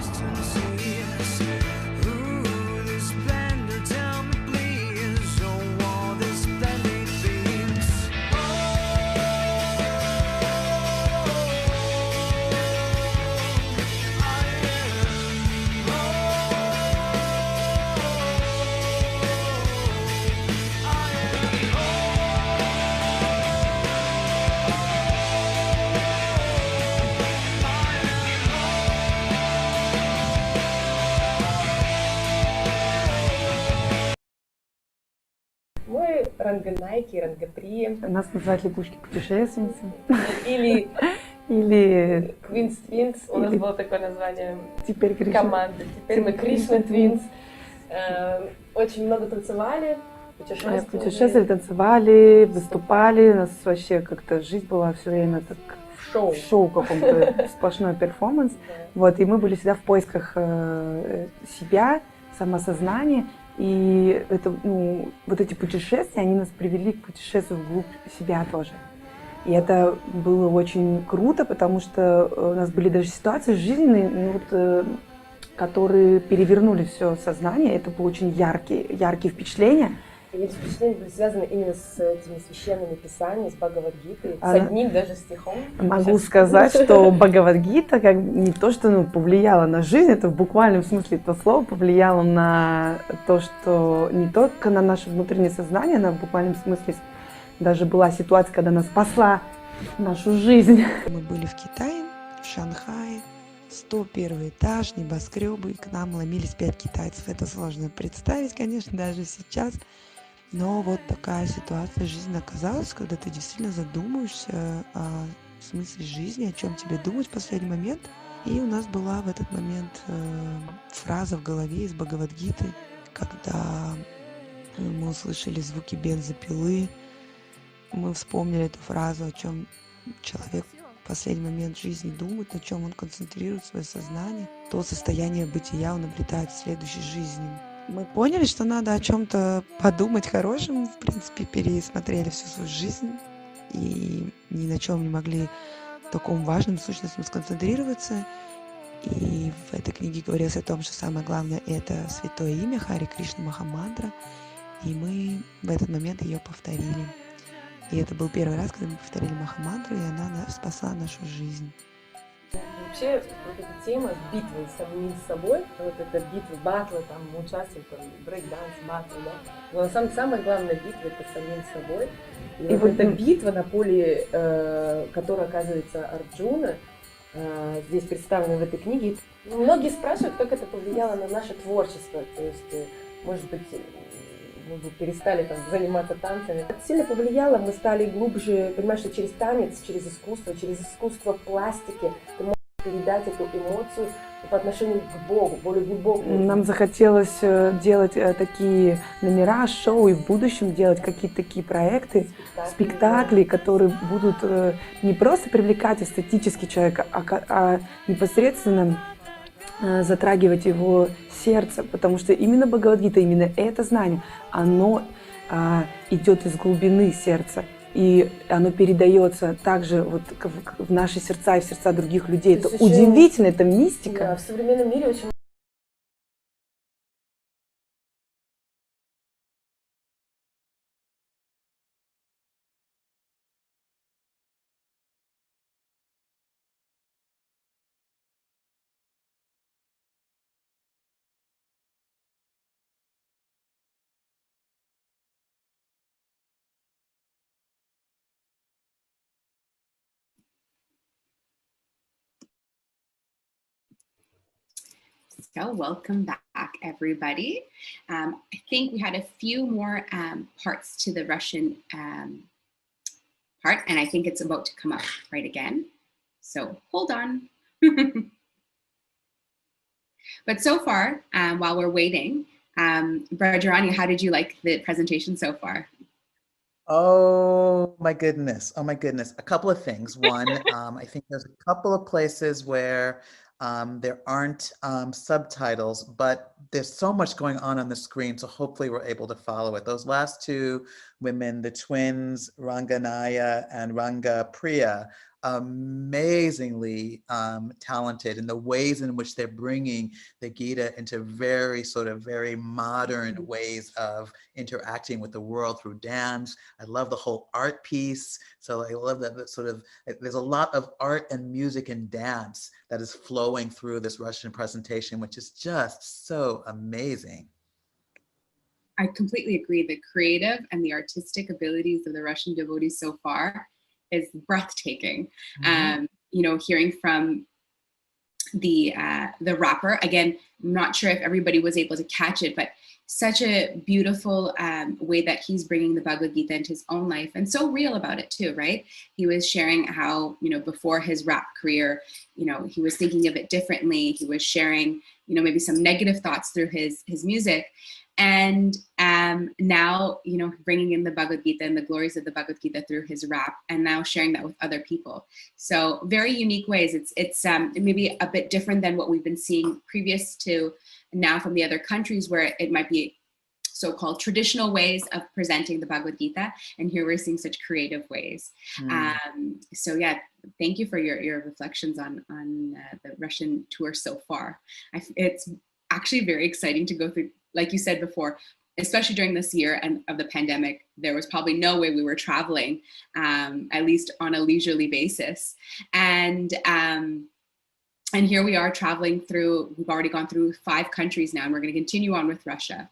ранганайки, рангапри. Нас называют лягушки-путешественницы. Или Или Queen's Twins. У нас было такое название теперь Кришна. команды. Теперь мы Krishna Twins. Очень много танцевали, Путешествовали, танцевали, выступали. У нас вообще как-то жизнь была все время так в шоу каком-то, сплошной перформанс. Вот, и мы были всегда в поисках себя, самосознания. И это, вот эти путешествия, они нас привели к путешествию вглубь себя тоже. И это было очень круто, потому что у нас были даже ситуации жизненные, которые перевернули все сознание. Это были очень яркие впечатления. И эти впечатления были связаны именно с этими священными писаниями, с Бхагавад-гитой, с одним даже стихом. Могу сказать, что Бхагавад-гита не то, что повлияла на жизнь, это в буквальном смысле этого слова повлияло на то, что не только на наше внутреннее сознание, но в буквальном смысле даже была ситуация, когда она спасла нашу жизнь. Мы были в Китае, в Шанхае, 101 этаж, небоскребы, и к нам ломились 5 китайцев. Это сложно представить, конечно, даже сейчас. Но вот такая ситуация жизни оказалась, когда ты действительно задумываешься о смысле жизни, о чем тебе думать в последний момент. И у нас была в этот момент фраза в голове из Бхагавад-гиты, когда мы услышали звуки бензопилы, мы вспомнили эту фразу, о чем человек в последний момент жизни думает, на чем он концентрирует свое сознание, то состояние бытия он обретает в следующей жизни. Мы поняли, что надо о чем-то подумать хорошем, в принципе, пересмотрели всю свою жизнь и ни на чем не могли в таком важном сущностном сконцентрироваться. И в этой книге говорилось о том, что самое главное — это святое имя Хари Кришна Махамантра, и мы в этот момент ее повторили. И это был первый раз, когда мы повторили Махамантру, и она спасла нашу жизнь. Вообще, вот эта тема битвы с самим собой, вот эта битва, батлы, там, мы участвовали, там, брейк-данс, батлы, да, но на самом деле самая главная битва — это с самим собой. И вот эта битва на поле, которая, оказывается, Арджуна, здесь представлена в этой книге. Многие спрашивают, как это повлияло на наше творчество, то есть, может быть, мы бы перестали там заниматься танцами. Это сильно повлияло, мы стали глубже, понимаешь, что через танец, через искусство пластики ты можешь передать эту эмоцию по отношению к Богу, более глубокую. Нам захотелось делать такие номера, шоу, и в будущем делать какие-то такие проекты, спектакли, которые будут не просто привлекать эстетически человека, а непосредственно затрагивать его сердце, потому что именно Бхагавад-гита, именно это знание, оно идет из глубины сердца, и оно передается также вот в наши сердца и в сердца других людей. Это удивительно, это мистика. Да, в современном мире очень So welcome back, everybody. I think we had a few more parts to the Russian part, and I think it's about to come up right again. So hold on. But so far, while we're waiting, Brajarani, how did you like the presentation so far? Oh my goodness. Oh my goodness. A couple of things. One, I think there's a couple of places where there aren't subtitles, but there's so much going on the screen, so hopefully we're able to follow it. Those last two women, the twins, Ranganaya and Rangapriya, amazingly talented in the ways in which they're bringing the Gita into very modern ways of interacting with the world through dance. I love the whole art piece. So I love that there's a lot of art and music and dance that is flowing through this Russian presentation, which is just so amazing. I completely agree. The creative and the artistic abilities of the Russian devotees so far is breathtaking. You know, hearing from the rapper. Again, I'm not sure if everybody was able to catch it, but such a beautiful way that he's bringing the Bhagavad Gita into his own life, and so real about it too, right? He was sharing how, before his rap career, he was thinking of it differently. He was sharing, maybe some negative thoughts through his music. And now, bringing in the Bhagavad Gita and the glories of the Bhagavad Gita through his rap, and now sharing that with other people. So very unique ways. It's maybe a bit different than what we've been seeing previous to now from the other countries, where it might be so-called traditional ways of presenting the Bhagavad Gita, and here we're seeing such creative ways. So yeah, thank you for your reflections on the Russian tour so far. It's actually very exciting to go through. Like you said before, especially during this year and of the pandemic, there was probably no way we were traveling, at least on a leisurely basis. And here we are traveling through. We've already gone through 5 countries now, and we're going to continue on with Russia.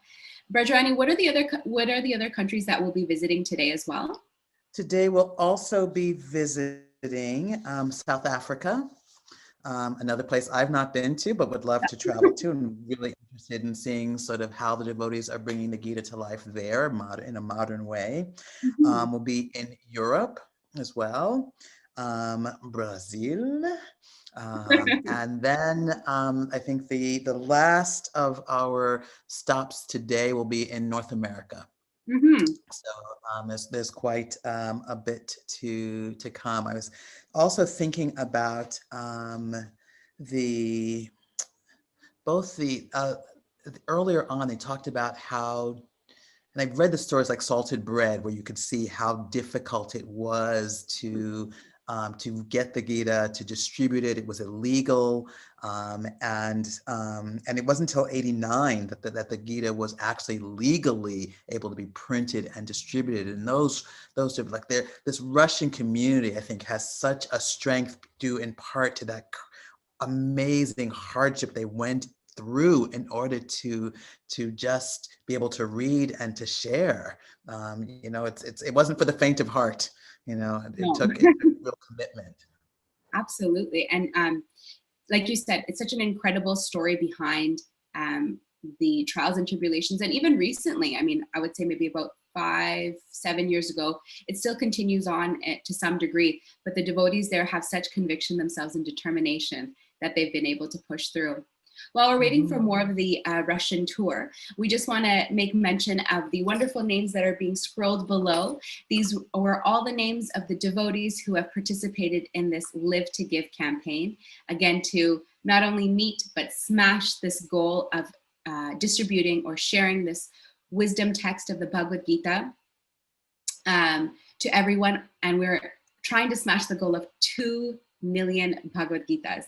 Brajarani, what are the other countries that we'll be visiting today as well? Today we'll also be visiting South Africa. Another place I've not been to, but would love to travel to, and really interested in seeing sort of how the devotees are bringing the Gita to life there in a modern way. We'll be in Europe as well, Brazil, and then I think the last of our stops today will be in North America. So there's quite a bit to come. I was also thinking about earlier on they talked about how, and I've read the stories like Salted Bread, where you could see how difficult it was to get the Gita, to distribute it. It was illegal, and it wasn't until '89 that the Gita was actually legally able to be printed and distributed. And those like this Russian community, I think, has such a strength due in part to that amazing hardship they went through in order to just be able to read and to share. It wasn't for the faint of heart. It took real commitment. Absolutely. And like you said, it's such an incredible story behind the trials and tribulations. And even recently, I would say maybe about 5-7 years ago, it still continues on to some degree, but the devotees there have such conviction themselves and determination that they've been able to push through. While we're waiting for more of the Russian tour, we just want to make mention of the wonderful names that are being scrolled below. These were all the names of the devotees who have participated in this Live to Give campaign. Again, to not only meet, but smash this goal of distributing or sharing this wisdom text of the Bhagavad Gita to everyone. And we're trying to smash the goal of 2 million Bhagavad Gitas.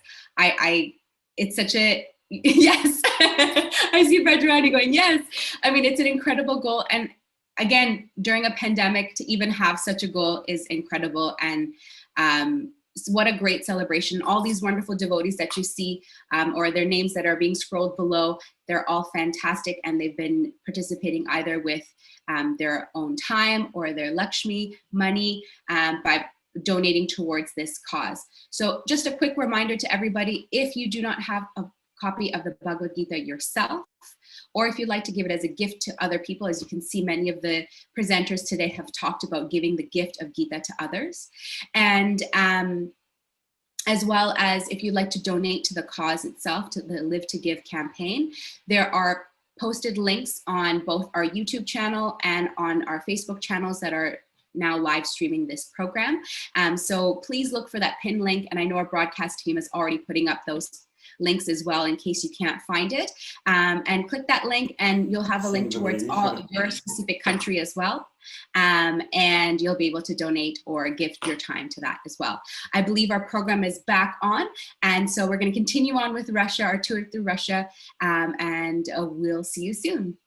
It's such a, yes, I see Brajarani going, yes. It's an incredible goal. And again, during a pandemic, to even have such a goal is incredible. And what a great celebration. All these wonderful devotees that you see, or their names that are being scrolled below, they're all fantastic. And they've been participating either with their own time or their Lakshmi money by donating towards this cause. So just a quick reminder to everybody, if you do not have a copy of the Bhagavad Gita yourself, or if you'd like to give it as a gift to other people, as you can see, many of the presenters today have talked about giving the gift of Gita to others. And as well as if you'd like to donate to the cause itself, to the Live to Give campaign, there are posted links on both our YouTube channel and on our Facebook channels that are now live streaming this program. So please look for that pin link. And I know our broadcast team is already putting up those links as well in case you can't find it. And click that link and you'll have a link towards all of your specific country as well. And you'll be able to donate or gift your time to that as well. I believe our program is back on. And so we're going to continue on with Russia, our tour through Russia, and we'll see you soon.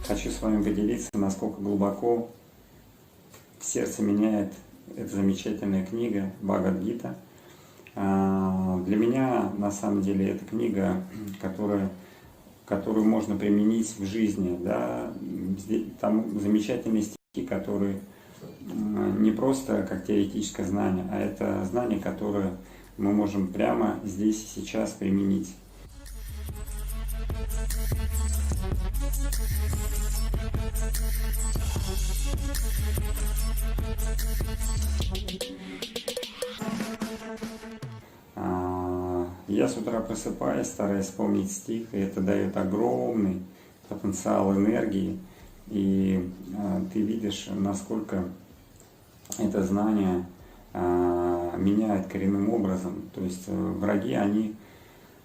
Хочу с вами вами поделиться, насколько глубоко в сердце меняет эта замечательная книга «Бхагавад-гита». Для меня, на самом деле, это книга, которую можно применить в жизни. Да? Там замечательные стихи, которые не просто как теоретическое знание, а это знание, которое мы можем прямо здесь и сейчас применить. Я с утра просыпаюсь, стараюсь вспомнить стих, и это дает огромный потенциал энергии, и ты видишь, насколько это знание меняет коренным образом. То есть враги, они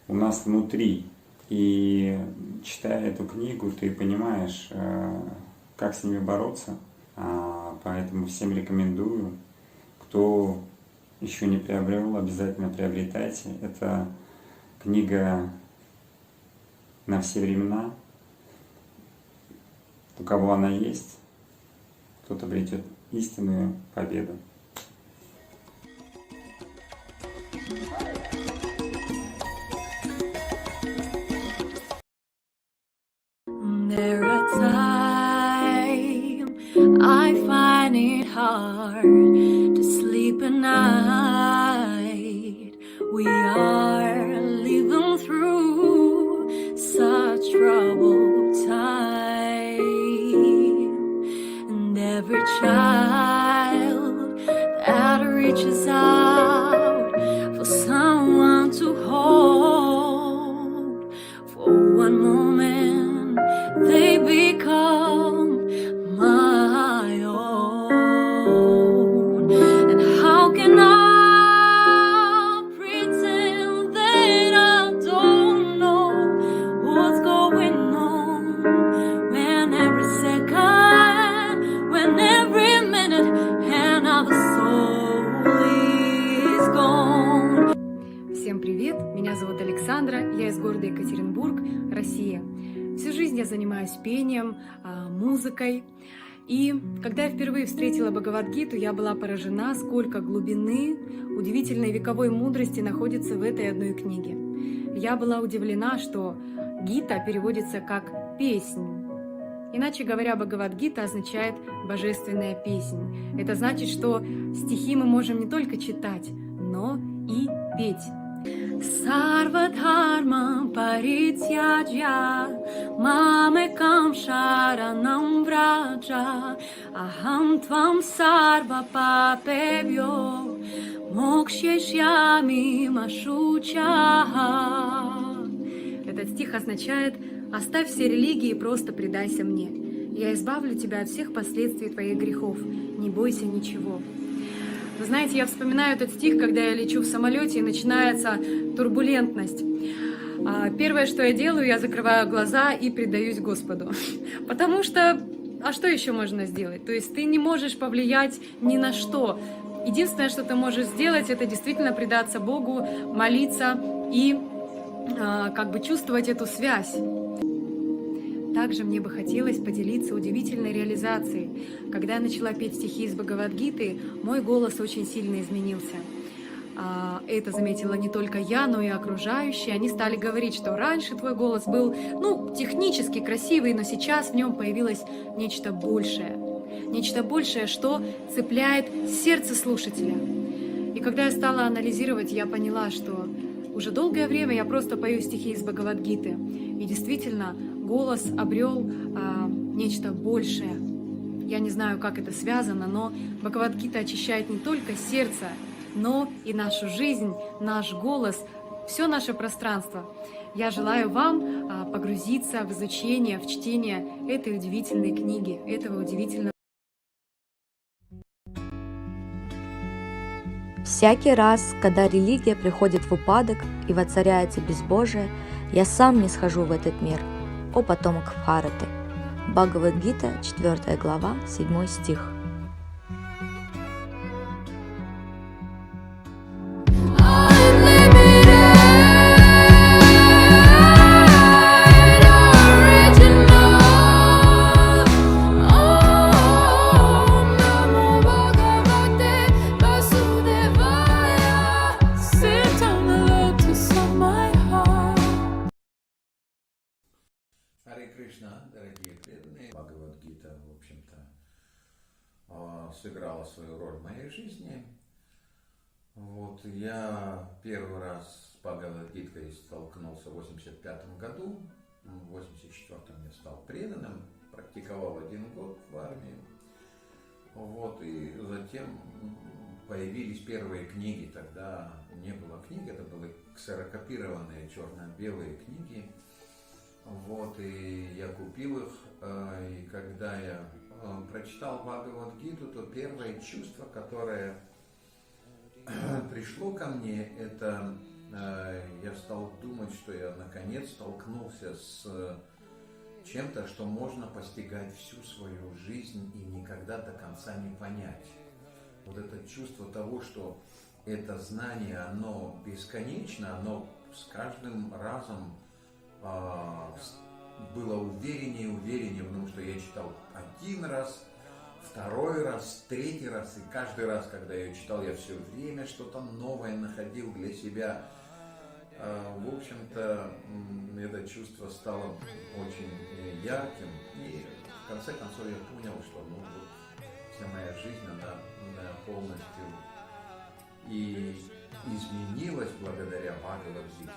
у нас внутри, и читая эту книгу, ты понимаешь, как с ними бороться, поэтому всем рекомендую, кто еще не приобрел, обязательно приобретайте. Это книга на все времена. У кого она есть, тот обретет истинную победу. There are times I find it hard to sleep at night. We are living through such troubled time, and every child that reaches out for someone to hold for one moment, they become my own. And how can I pretend that I don't know what's going on when every second, when every minute, another soul is gone? Всем привет! Меня зовут Александра, я из города Екатеринбург, Россия. Всю жизнь я занимаюсь пением, музыкой. И когда я впервые встретила Бхагавад-гиту, я была поражена, сколько глубины, удивительной вековой мудрости находится в этой одной книге. Я была удивлена, что Гита переводится как «песнь». Иначе говоря, Бхагавад-гита означает «божественная песнь». Это значит, что стихи мы можем не только читать, но и петь. Sarvadharma parityaja mamekam sharanam vraja aham tvam sarva papebhyo moksheshyami mashuchaha. Этот стих означает «Оставь все религии и просто предайся мне. Я избавлю тебя от всех последствий твоих грехов. Не бойся ничего». Вы знаете, я вспоминаю этот стих, когда я лечу в самолете и начинается турбулентность. Первое, что я делаю, я закрываю глаза и предаюсь Господу. Потому что, а что еще можно сделать? То есть ты не можешь повлиять ни на что. Единственное, что ты можешь сделать, это действительно предаться Богу, молиться и чувствовать эту связь. Также мне бы хотелось поделиться удивительной реализацией. Когда я начала петь стихи из Бхагавад-гиты, мой голос очень сильно изменился. Это заметила не только я, но и окружающие. Они стали говорить, что раньше твой голос был, технически красивый, но сейчас в нем появилось нечто большее. Нечто большее, что цепляет сердце слушателя. И когда я стала анализировать, я поняла, что уже долгое время я просто пою стихи из Бхагавад-гиты. И действительно, голос обрел нечто большее. Я не знаю, как это связано, но Бхагавад-гита очищает не только сердце, но и нашу жизнь, наш голос, все наше пространство. Я желаю вам погрузиться в изучение, в чтение этой удивительной книги, этого удивительного. Всякий раз, когда религия приходит в упадок и воцаряется безбожие, я сам не схожу в этот мир, о потомок Бхараты. Бхагавад-гита, 4 глава, 7 стих. сыграло свою роль в моей жизни. Вот, я первый раз с Бхагавад-гитой столкнулся в 85 году. В 84-м я стал преданным, практиковал 1 год в армии. Вот, и затем появились первые книги. Тогда не было книг, это были ксерокопированные черно-белые книги. Вот, и я купил их, и когда я прочитал Бхагавад-гиту, то первое чувство, которое пришло ко мне, это я стал думать, что я наконец столкнулся с чем-то, что можно постигать всю свою жизнь и никогда до конца не понять. Вот это чувство того, что это знание, оно бесконечно, оно с каждым разом было увереннее и увереннее, потому что я читал 1 раз, 2 раз, 3 раз, и каждый раз, когда я читал, я все время что-то новое находил для себя. В общем-то, это чувство стало очень ярким, и в конце концов я понял, что вся моя жизнь, она полностью и изменилась благодаря Бхагавад-гите.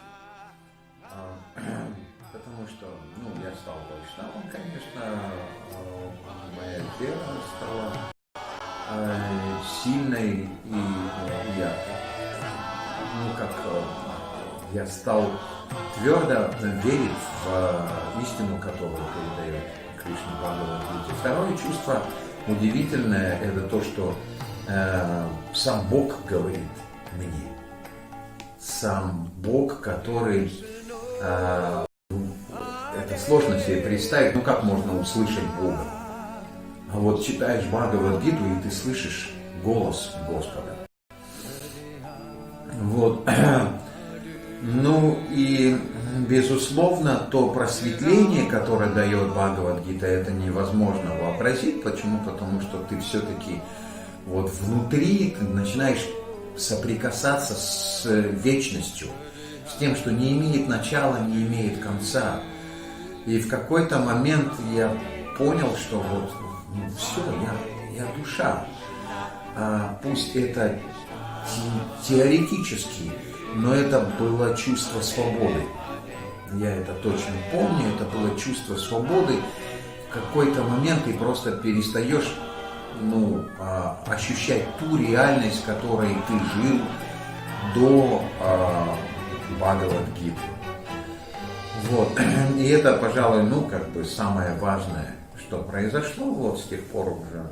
Потому что, я стал вайшнавом, конечно, моя вера стала сильной и яркой. Я стал твердо верить в истину, которую передает Кришна в Бхагавад-гите. Второе чувство удивительное, это то, что сам Бог говорит мне. Сам Бог, который... это сложно себе представить, как можно услышать Бога. А вот читаешь Бхагавад-гиту, и ты слышишь голос Господа. Вот. И, безусловно, то просветление, которое дает Бхагавад-гита, это невозможно вообразить. Почему? Потому что ты все-таки внутри ты начинаешь соприкасаться с вечностью, с тем, что не имеет начала, не имеет конца. И в какой-то момент я понял, что все, я душа. Пусть это теоретически, но это было чувство свободы. Я это точно помню, это было чувство свободы. В какой-то момент ты просто перестаешь ощущать ту реальность, в которой ты жил до Бхагавад-гиты. Вот. И это, пожалуй, самое важное, что произошло. С тех пор уже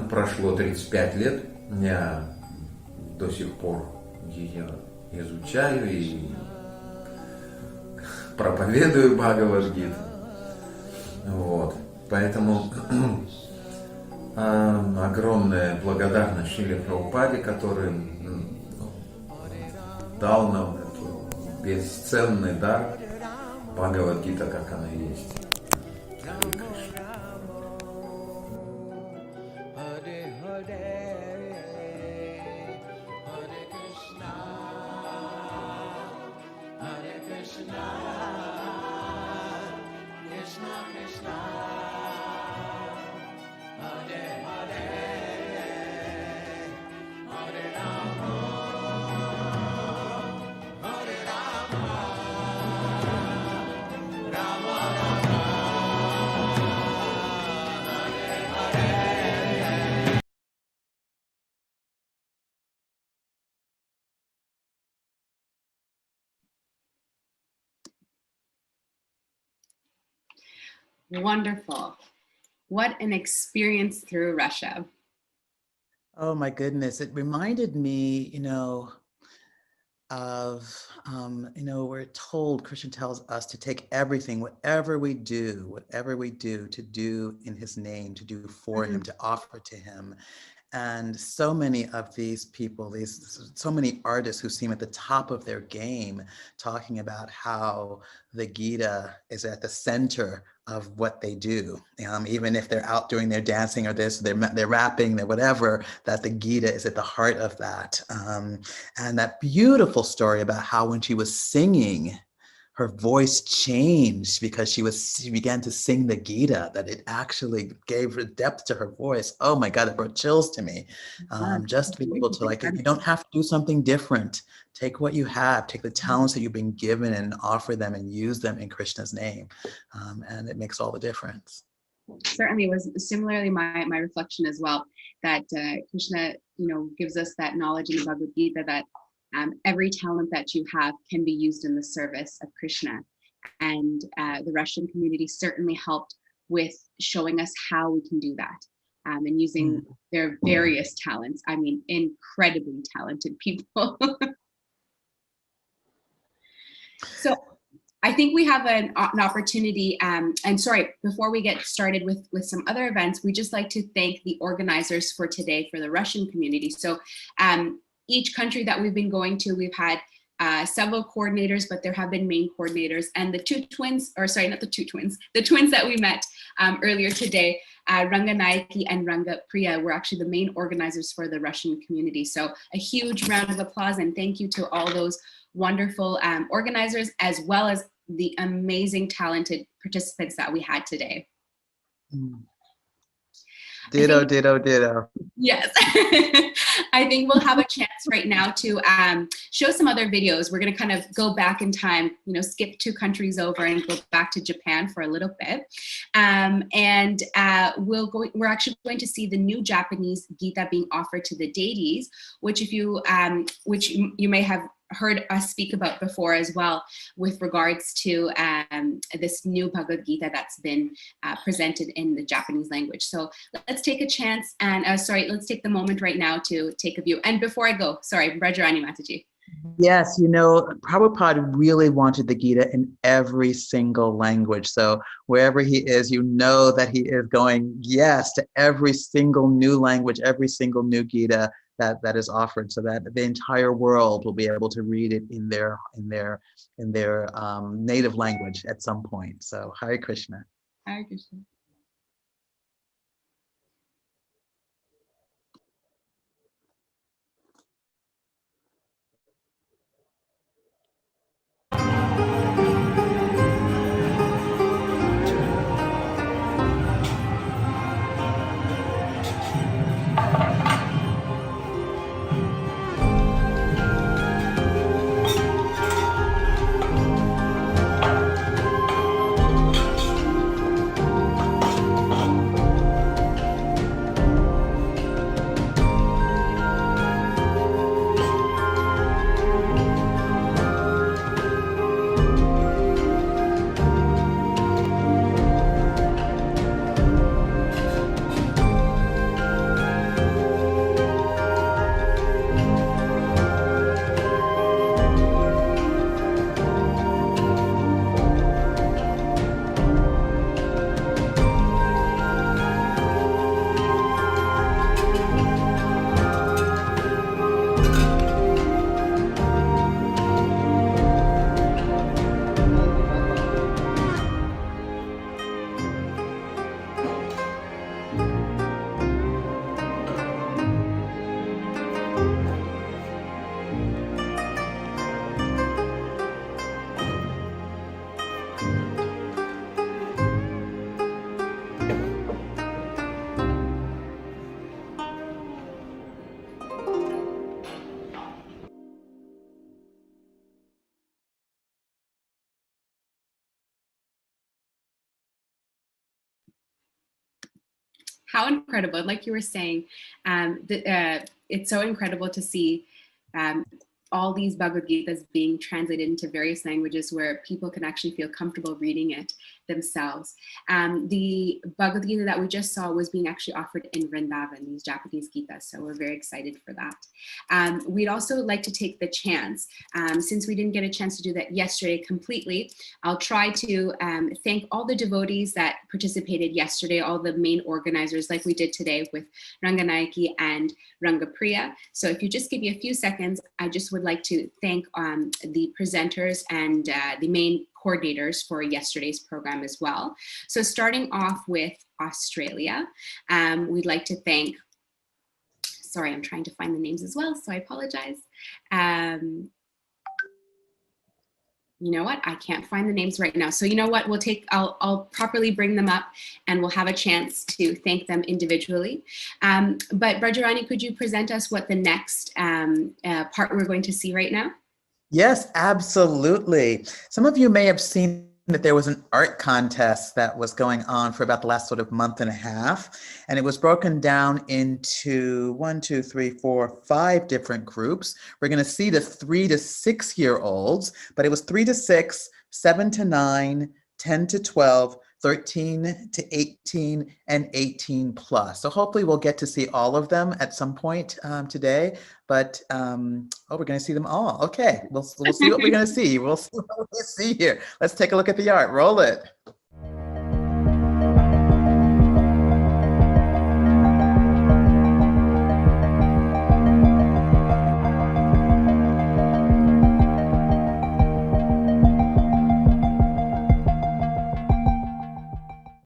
прошло 35 лет. Я до сих пор ее изучаю и проповедую Бхагавад-гиту. Вот. Поэтому огромная благодарность Шриле Прабхупаде, который дал нам этот бесценный дар Бхагавад-гита, как она есть. Wonderful. What an experience through Russia. Oh my goodness. It reminded me, of, we're told, Christian tells us to take everything, whatever we do, to do in his name, to do for him, to offer to him. And so many of these people, so many artists who seem at the top of their game, talking about how the Gita is at the center of what they do. Even if they're out doing their dancing or this, they're rapping, they're whatever, that the Gita is at the heart of that. And that beautiful story about how when she was singing her voice changed because she began to sing the Gita, that it actually gave her depth to her voice. Oh my God, it brought chills to me. Just to be able to, like, you don't have to do something different. Take what you have, take the talents that you've been given and offer them and use them in Krishna's name. And it makes all the difference. Certainly was similarly my reflection as well, that Krishna, gives us that knowledge in the Bhagavad Gita that every talent that you have can be used in the service of Krishna. And the Russian community certainly helped with showing us how we can do that, and using their various talents. I mean, incredibly talented people. So I think we have an opportunity, and sorry, before we get started with some other events, we just like to thank the organizers for today for the Russian community. So each country that we've been going to, we've had several coordinators, but there have been main coordinators, and the twins that we met earlier today, Ranga Naiki and Ranga Priya, were actually the main organizers for the Russian community. So a huge round of applause and thank you to all those wonderful organizers, as well as the amazing talented participants that we had today. Ditto, ditto, ditto. Yes. I think we'll have a chance right now to show some other videos. We're going to kind of go back in time, skip 2 countries over and go back to Japan for a little bit. We're actually going to see the new Japanese Gita being offered to the deities, which you may have heard us speak about before as well, with regards to this new Bhagavad Gita that's been presented in the Japanese language. So let's take a chance and let's take the moment right now to take a view. And before I go, Brajarani Mataji. Yes, Prabhupada really wanted the Gita in every single language. So wherever he is, that he is going yes to every single new language, every single new Gita that is offered, so that the entire world will be able to read it in their native language at some point. So Hare Krishna. Hare Krishna. How incredible, like you were saying, it's so incredible to see all these Bhagavad Gitas being translated into various languages where people can actually feel comfortable reading it themselves. The Bhagavad Gita that we just saw was being actually offered in Vrindavan, these Japanese Gitas, so we're very excited for that. We'd also like to take the chance, since we didn't get a chance to do that yesterday completely, I'll try to thank all the devotees that participated yesterday, all the main organizers like we did today with Ranga Naiki and Ranga Priya. So if you just give me a few seconds, I just would like to thank the presenters and the main coordinators for yesterday's program as well. So starting off with Australia, we'd like to thank, sorry, I'm trying to find the names as well, so I apologize. You know what? I can't find the names right now. So you know what? I'll properly bring them up and we'll have a chance to thank them individually. But Brajarani, could you present us what the next part we're going to see right now? Yes, absolutely. Some of you may have seen that there was an art contest that was going on for about the last sort of month and a half. And it was broken down into 5 different groups. We're going to see the 3 to 6 year olds, but it was 3 to 6, 7 to 9, 10 to 12, 13 to 18, and 18 plus. So hopefully we'll get to see all of them at some point today. But we're going to see them all. Okay, we'll see what we're going to see. We'll see what we see here. Let's take a look at the art. Roll it.